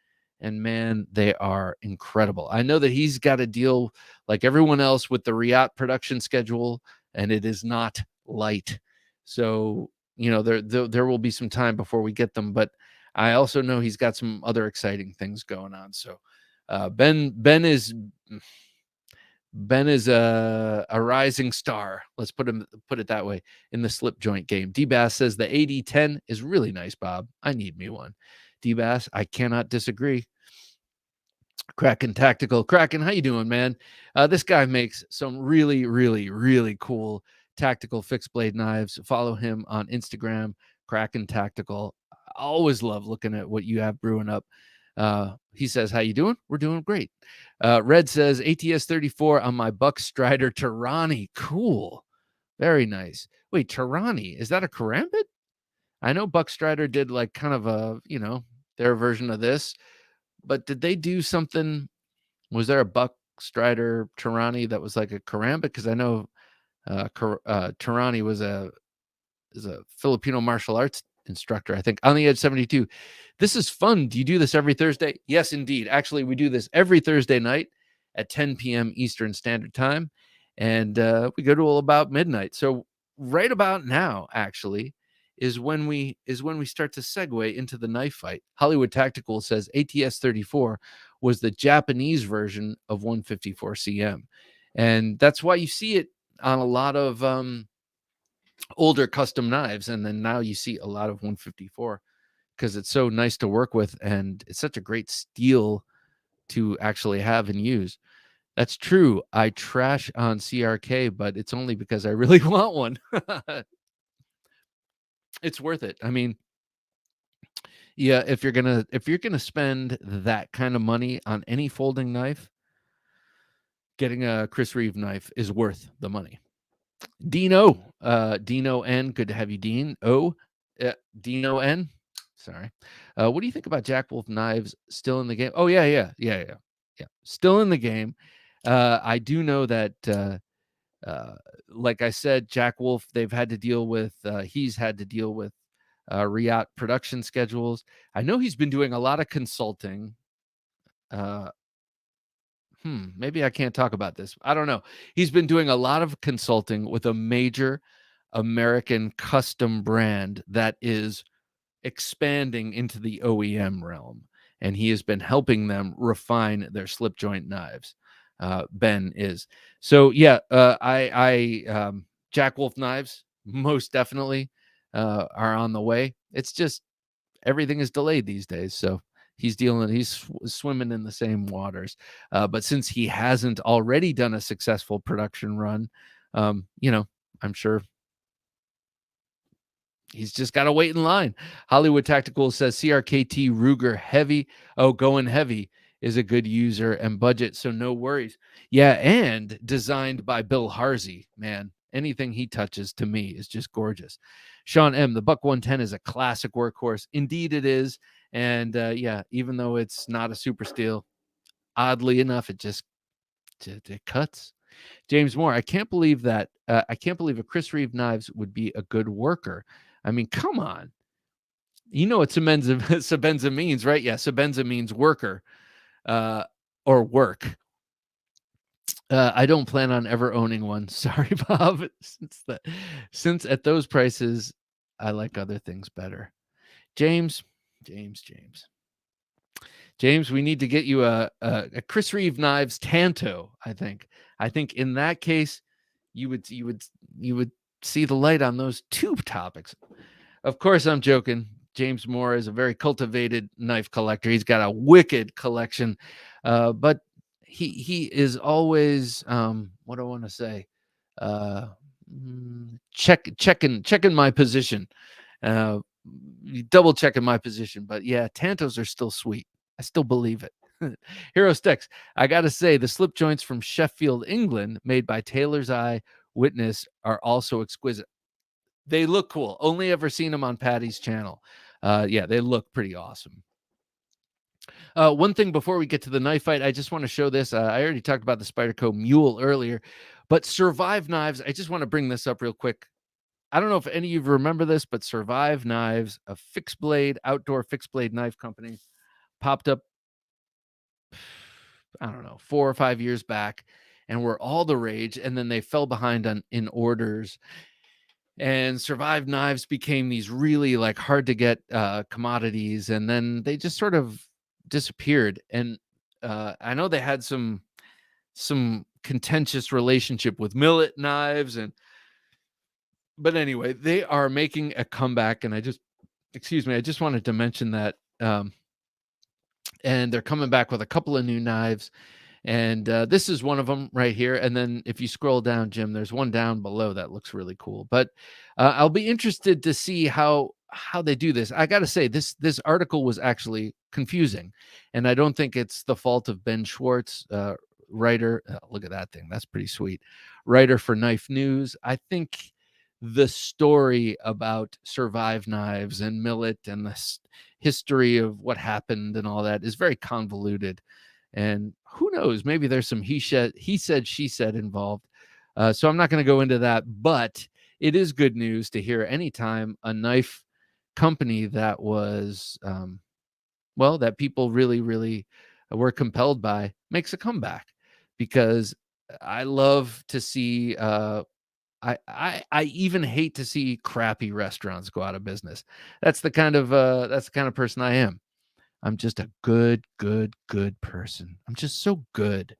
A: and man, they are incredible. I know that he's got to deal, like everyone else, with the Riat production schedule, and it is not light. So, there will be some time before we get them, but I also know he's got some other exciting things going on. So, Ben is a rising star. Let's put it that way in the slip joint game. D-Bass says the AD10 is really nice, Bob. I need me one. D-Bass, I cannot disagree. Kraken Tactical. Kraken, how you doing, man? This guy makes some really, really, really cool tactical fixed blade knives. Follow him on Instagram, Kraken Tactical. I always love looking at what you have brewing up. He says, how you doing? We're doing great. Red says, ATS 34 on my Buck Strider Tirani. Cool. Very nice. Wait, Tirani, is that a karambit? I know Buck Strider did like kind of a, their version of this, but did they do something? Was there a Buck Strider Tirani that was like a karambit? Because I know Tirani is a Filipino martial arts instructor, I think, on the Edge 72. This is fun. Do you do this every Thursday? Yes, indeed. Actually, we do this every Thursday night at 10 p.m. Eastern Standard Time, and we go to about midnight. So right about now, actually, is when we start to segue into the knife fight. Hollywood Tactical says ATS 34 was the Japanese version of 154 CM, and that's why you see it on a lot of older custom knives, and then now you see a lot of 154 because it's so nice to work with, and it's such a great steel to actually have and use. That's true. I trash on CRK, but it's only because I really want one. It's worth it. I mean, yeah, if you're gonna spend that kind of money on any folding knife, getting a Chris Reeve knife is worth the money. Dino N, good to have you, Dean. Dino N. Sorry. What do you think about Jack Wolf knives still in the game? Oh, yeah. Still in the game. I do know that, like I said, Jack Wolf, he's had to deal with Riat production schedules. I know he's been doing a lot of consulting. Maybe I can't talk about this. I don't know. He's been doing a lot of consulting with a major American custom brand that is expanding into the OEM realm, and he has been helping them refine their slip joint knives. Ben is. So yeah, Jack Wolf knives most definitely are on the way. It's just everything is delayed these days, so he's swimming in the same waters. But since he hasn't already done a successful production run, I'm sure he's just got to wait in line. Hollywood Tactical says CRKT Ruger Heavy. Oh, going heavy is a good user and budget, so no worries. Yeah, and designed by Bill Harsey. Man, anything he touches to me is just gorgeous. Sean M, the Buck 110 is a classic workhorse. Indeed, it is. And yeah, even though it's not a super steel, oddly enough, it cuts. James Moore, I can't believe a Chris Reeve knives would be a good worker. I mean, come on. You know what Sebenza means, right? Yeah, Sebenza means worker or work. I don't plan on ever owning one. Sorry, Bob. Since at those prices, I like other things better. James, we need to get you a Chris Reeve knives Tanto. I think in that case, you would see the light on those two topics. Of course, I'm joking. James Moore is a very cultivated knife collector. He's got a wicked collection, but he is always what do I want to say? Uh, checking my position, uh, double checking my position. But yeah, Tantos are still sweet. I still believe it. Hero Sticks. I got to say, the slip joints from Sheffield, England, made by Taylor's Eye Witness, are also exquisite. They look cool. Only ever seen them on Patty's channel. Yeah, they look pretty awesome. One thing before we get to the knife fight, I just want to show this. I already talked about the Spyderco Mule earlier, but Survive Knives, I just want to bring this up real quick. I don't know if any of you remember this, but Survive Knives, a fixed blade, outdoor fixed blade knife company, popped up, I don't know, 4 or 5 years back, and were all the rage. And then they fell behind in orders. And Survive Knives became these really like hard to get commodities, and then they just sort of disappeared. And I know they had some contentious relationship with Millet Knives, but anyway, they are making a comeback, and I just wanted to mention that. And they're coming back with a couple of new knives. And this is one of them right here. And then if you scroll down, Jim, there's one down below that looks really cool. But I'll be interested to see how they do this. I got to say, this article was actually confusing, and I don't think it's the fault of Ben Schwartz, writer. Look at that thing. That's pretty sweet. Writer for Knife News. I think the story about Survive Knives and Millet and the history of what happened and all that is very convoluted. And who knows, maybe there's some he said, she said involved. So I'm not going to go into that, but it is good news to hear anytime a knife company that was, that people really, really were compelled by makes a comeback, because I love to see, I even hate to see crappy restaurants go out of business. That's the kind of person I am. I'm just a good person. I'm just so good.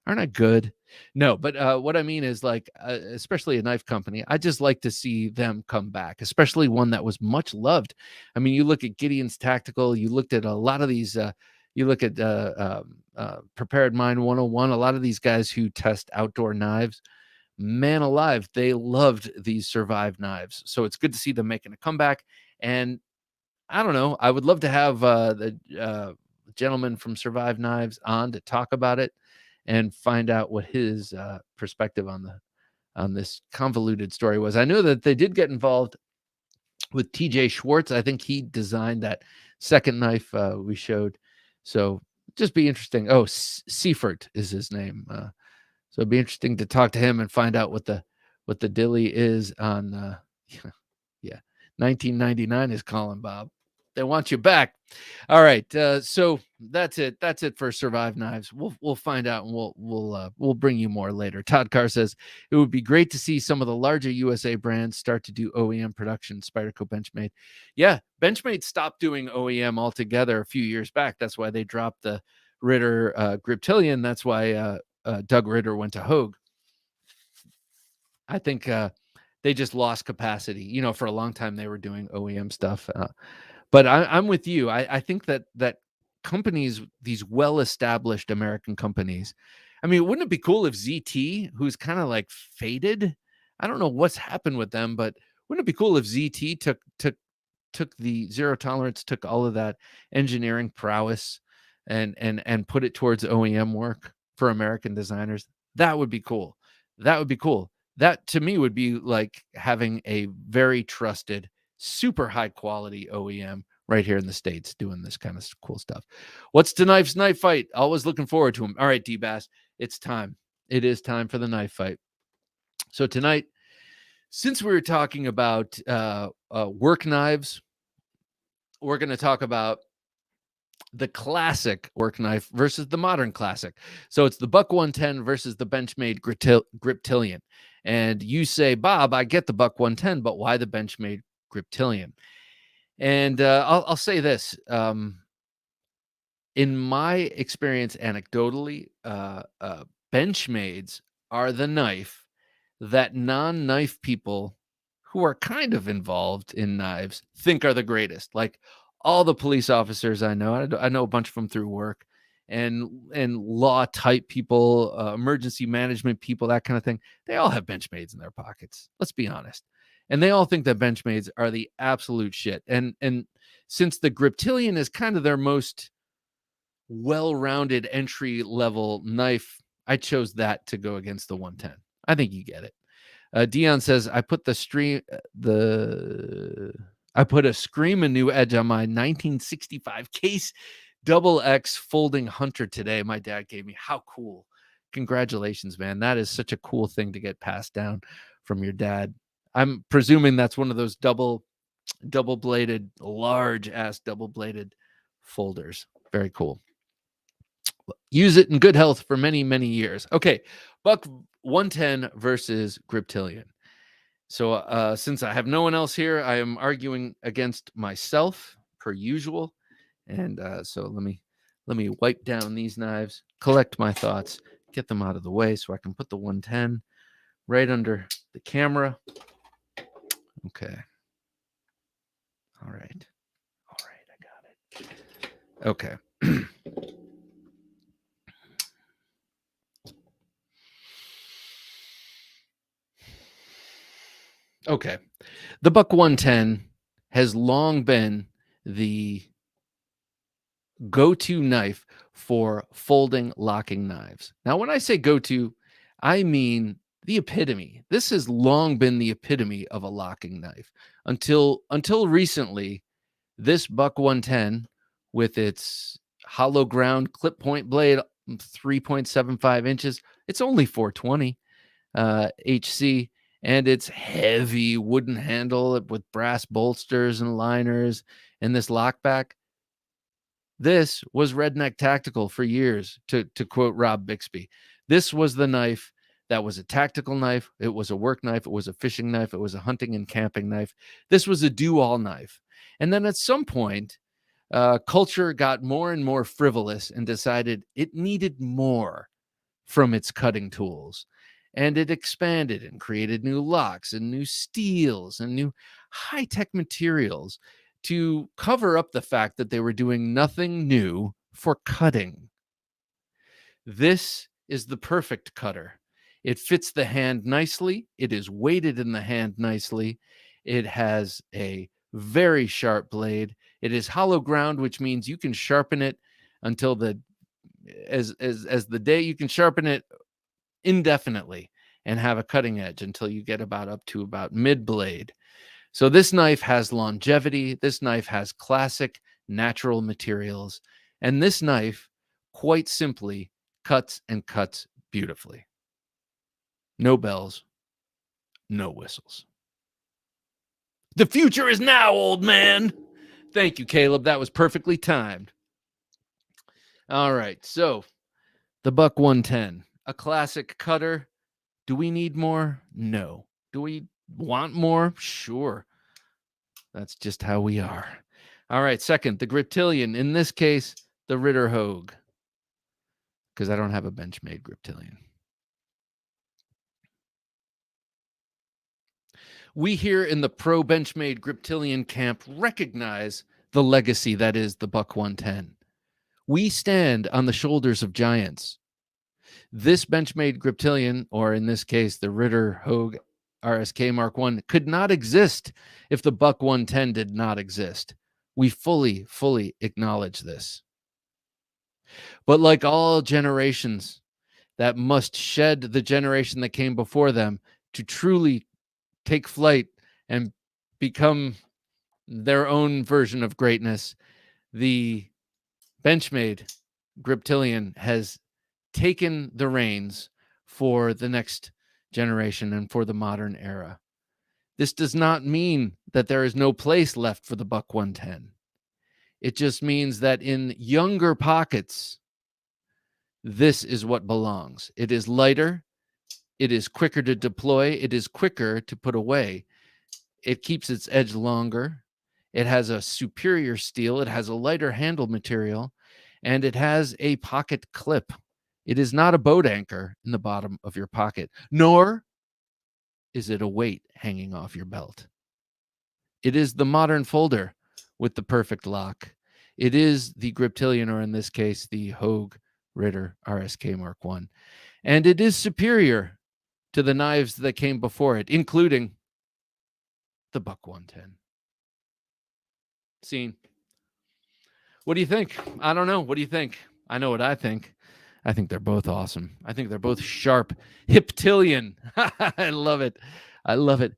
A: Aren't I good? No, but what I mean is, like, especially a knife company, I just like to see them come back, especially one that was much loved. I mean, you look at Gideon's Tactical, you looked at a lot of these, you look at Prepared Mind 101, a lot of these guys who test outdoor knives, man alive, they loved these Survive knives. So it's good to see them making a comeback. And I don't know, I would love to have the gentleman from Survive Knives on to talk about it and find out what his perspective on this convoluted story was. I know that they did get involved with TJ Schwartz. I think he designed that second knife we showed. So just be interesting. Oh, Seifert is his name. So it'd be interesting to talk to him and find out what the dilly is on. Yeah, 1999 is calling, Bob. They want you back. All right, so that's it. That's it for Survive Knives. We'll find out, and we'll bring you more later. Todd Carr says it would be great to see some of the larger USA brands start to do OEM production. Spyderco Benchmade, yeah, Benchmade stopped doing OEM altogether a few years back. That's why they dropped the Ritter Griptilian. That's why Doug Ritter went to Hogue, I think they just lost capacity. For a long time they were doing OEM stuff. But I'm with you. I think that companies, these well-established American companies, I mean, wouldn't it be cool if ZT, who's kind of like faded, I don't know what's happened with them, but wouldn't it be cool if ZT took the zero tolerance, took all of that engineering prowess and put it towards OEM work for American designers? That would be cool. That would be cool. That to me would be like having a very trusted, super high quality OEM right here in the States doing this kind of cool stuff. What's tonight's knife fight? Always looking forward to him. All right, D-Bass, it's time. It is time for the knife fight. So tonight, since we were talking about work knives, we're going to talk about the classic work knife versus the modern classic. So it's the Buck 110 versus the Benchmade Griptilian. And you say, Bob, I get the Buck 110, but why the Benchmade Griptilian? And I'll say this. In my experience, anecdotally, Benchmades are the knife that non-knife people who are kind of involved in knives think are the greatest. Like all the police officers I know a bunch of them through work, and law type people, emergency management people, that kind of thing. They all have Benchmades in their pockets. Let's be honest. And they all think that Benchmades are the absolute shit. And since the Griptilian is kind of their most well-rounded entry level knife, I chose that to go against the 110. I think you get it. Dion says, I put a screaming new edge on my 1965 case double X folding Hunter today. My dad gave me. How cool. Congratulations, man. That is such a cool thing to get passed down from your dad. I'm presuming that's one of those double-bladed, large-ass double-bladed folders. Very cool. Use it in good health for many, many years. Okay, Buck 110 versus Griptilian. So since I have no one else here, I am arguing against myself per usual. And so let me wipe down these knives, collect my thoughts, get them out of the way so I can put the 110 right under the camera. Okay. All right, I got it. Okay. Okay. The Buck 110 has long been the go-to knife for folding locking knives. Now, when I say go-to, I mean the epitome. This has long been the epitome of a locking knife. Until recently, this Buck 110 with its hollow ground clip point blade, 3.75 inches, it's only 420 HC, and it's heavy wooden handle with brass bolsters and liners and this lockback. This was Redneck Tactical for years, to quote Rob Bixby. This was the knife that was a tactical knife. It was a work knife. It was a fishing knife. It was a hunting and camping knife. This was a do-all knife. And then at some point, culture got more and more frivolous and decided it needed more from its cutting tools. And it expanded and created new locks and new steels and new high-tech materials to cover up the fact that they were doing nothing new for cutting. This is the perfect cutter. It fits the hand nicely. It is weighted in the hand nicely. It has a very sharp blade. It is hollow ground, which means you can sharpen it until as the day. You can sharpen it indefinitely and have a cutting edge until you get up to about mid blade. So this knife has longevity. This knife has classic natural materials. And this knife, quite simply, cuts and cuts beautifully. No bells, no whistles. The future is now, old man. Thank you, Caleb. That was perfectly timed. All right. So the Buck 110, a classic cutter. Do we need more? No. Do we want more? Sure. That's just how we are. All right. Second, the Griptilian. In this case, the Ritter Hogue. because I don't have a Benchmade Griptilian. We here in the pro Benchmade Griptilian camp recognize the legacy that is the Buck 110. We stand on the shoulders of giants. This Benchmade Griptilian, or in this case, the Ritter Hogue RSK Mark I, could not exist if the Buck 110 did not exist. We fully acknowledge this. But like all generations that must shed the generation that came before them to truly take flight and become their own version of greatness, the Benchmade Griptilian has taken the reins for the next generation and for the modern era. This does not mean that there is no place left for the Buck 110. It just means that in younger pockets, this is what belongs. It is lighter. It is quicker to deploy. It is quicker to put away. It keeps its edge longer. It has a superior steel. It has a lighter handle material, and it has a pocket clip. It is not a boat anchor in the bottom of your pocket, nor is it a weight hanging off your belt. It is the modern folder with the perfect lock. It is the Griptilian, or in this case, the Hogue Ritter RSK Mark I. And it is superior to the knives that came before it, including the Buck 110. Scene. What do you think? I don't know. What do you think? I know what I think. I think they're both awesome. I think they're both sharp. Hiptilian. I love it. I love it.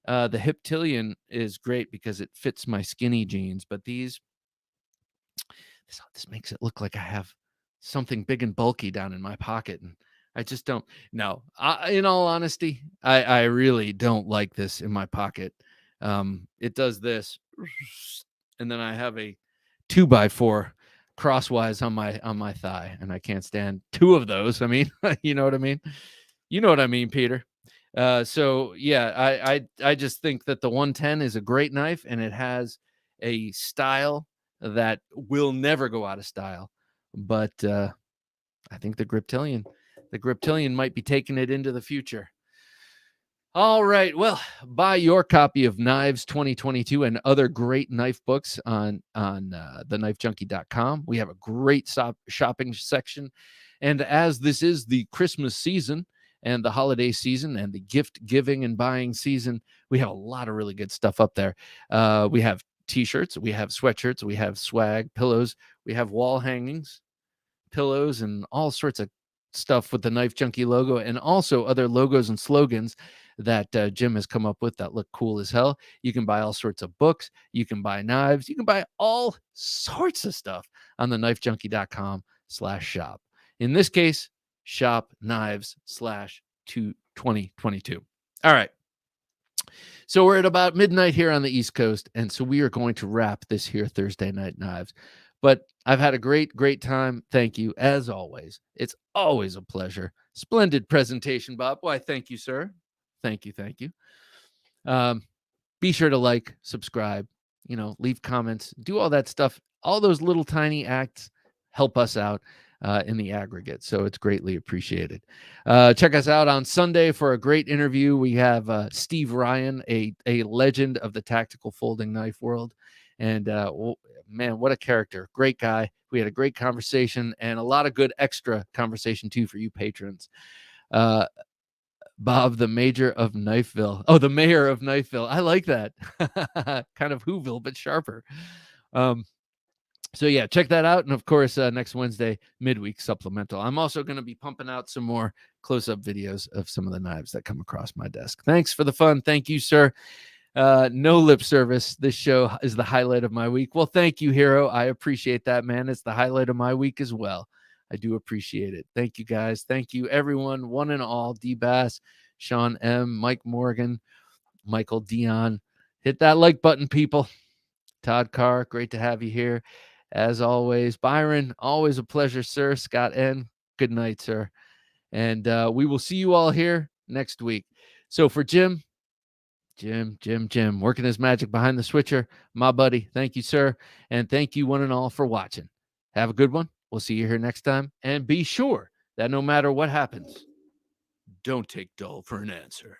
A: The Hiptilian is great because it fits my skinny jeans, but this makes it look like I have something big and bulky down in my pocket, and I just don't. No, in all honesty, I really don't like this in my pocket. It does this, and then I have a 2x4 crosswise on my thigh, and I can't stand two of those. I mean, you know what I mean? You know what I mean, Peter. So yeah, I just think that the 110 is a great knife, and it has a style that will never go out of style. But I think the Griptilian might be taking it into the future. All right. Well, buy your copy of Knives 2022 and other great knife books on thenifejunkie.com. We have a great shopping section. And as this is the Christmas season and the holiday season and the gift giving and buying season, we have a lot of really good stuff up there. We have t-shirts, we have sweatshirts, we have swag, pillows, we have wall hangings, pillows, and all sorts of stuff with the Knife Junkie logo, and also other logos and slogans that Jim has come up with that look cool as hell. You can buy all sorts of books. You can buy knives. You can buy all sorts of stuff on the knifejunkie.com/shop. In this case, shop knives/2022. All right. So we're at about midnight here on the East Coast, and so we are going to wrap this here Thursday Night Knives. But I've had a great time. Thank you, as always. It's always a pleasure. Splendid presentation, Bob. Why, thank you, sir. Thank you. Be sure to like, subscribe, leave comments, do all that stuff. All those little tiny acts help us out in the aggregate, so it's greatly appreciated. Check us out on Sunday for a great interview. We have Steve Ryan, a legend of the tactical folding knife world, and man, what a character. Great guy. We had a great conversation and a lot of good extra conversation too for you patrons. Bob, the mayor of Knifeville. Oh, the mayor of Knifeville. I like that. Kind of Whoville, but sharper. So yeah, check that out. And of course, next Wednesday, midweek supplemental. I'm also going to be pumping out some more close-up videos of some of the knives that come across my desk. Thanks for the fun. Thank you, sir. No lip service. This show is the highlight of my week. Well, thank you, Hero. I appreciate that, man. It's the highlight of my week as well. I do appreciate it. Thank you, guys. Thank you, everyone, one and all. D-Bass, Sean M., Mike Morgan, Michael Dion. Hit that like button, people. Todd Carr, great to have you here. As always, Byron, always a pleasure, sir. Scott N., good night, sir. And we will see you all here next week. So for Jim, working his magic behind the switcher, my buddy, thank you, sir. And thank you, one and all, for watching. Have a good one. We'll see you here next time. And be sure that no matter what happens, don't take dull for an answer.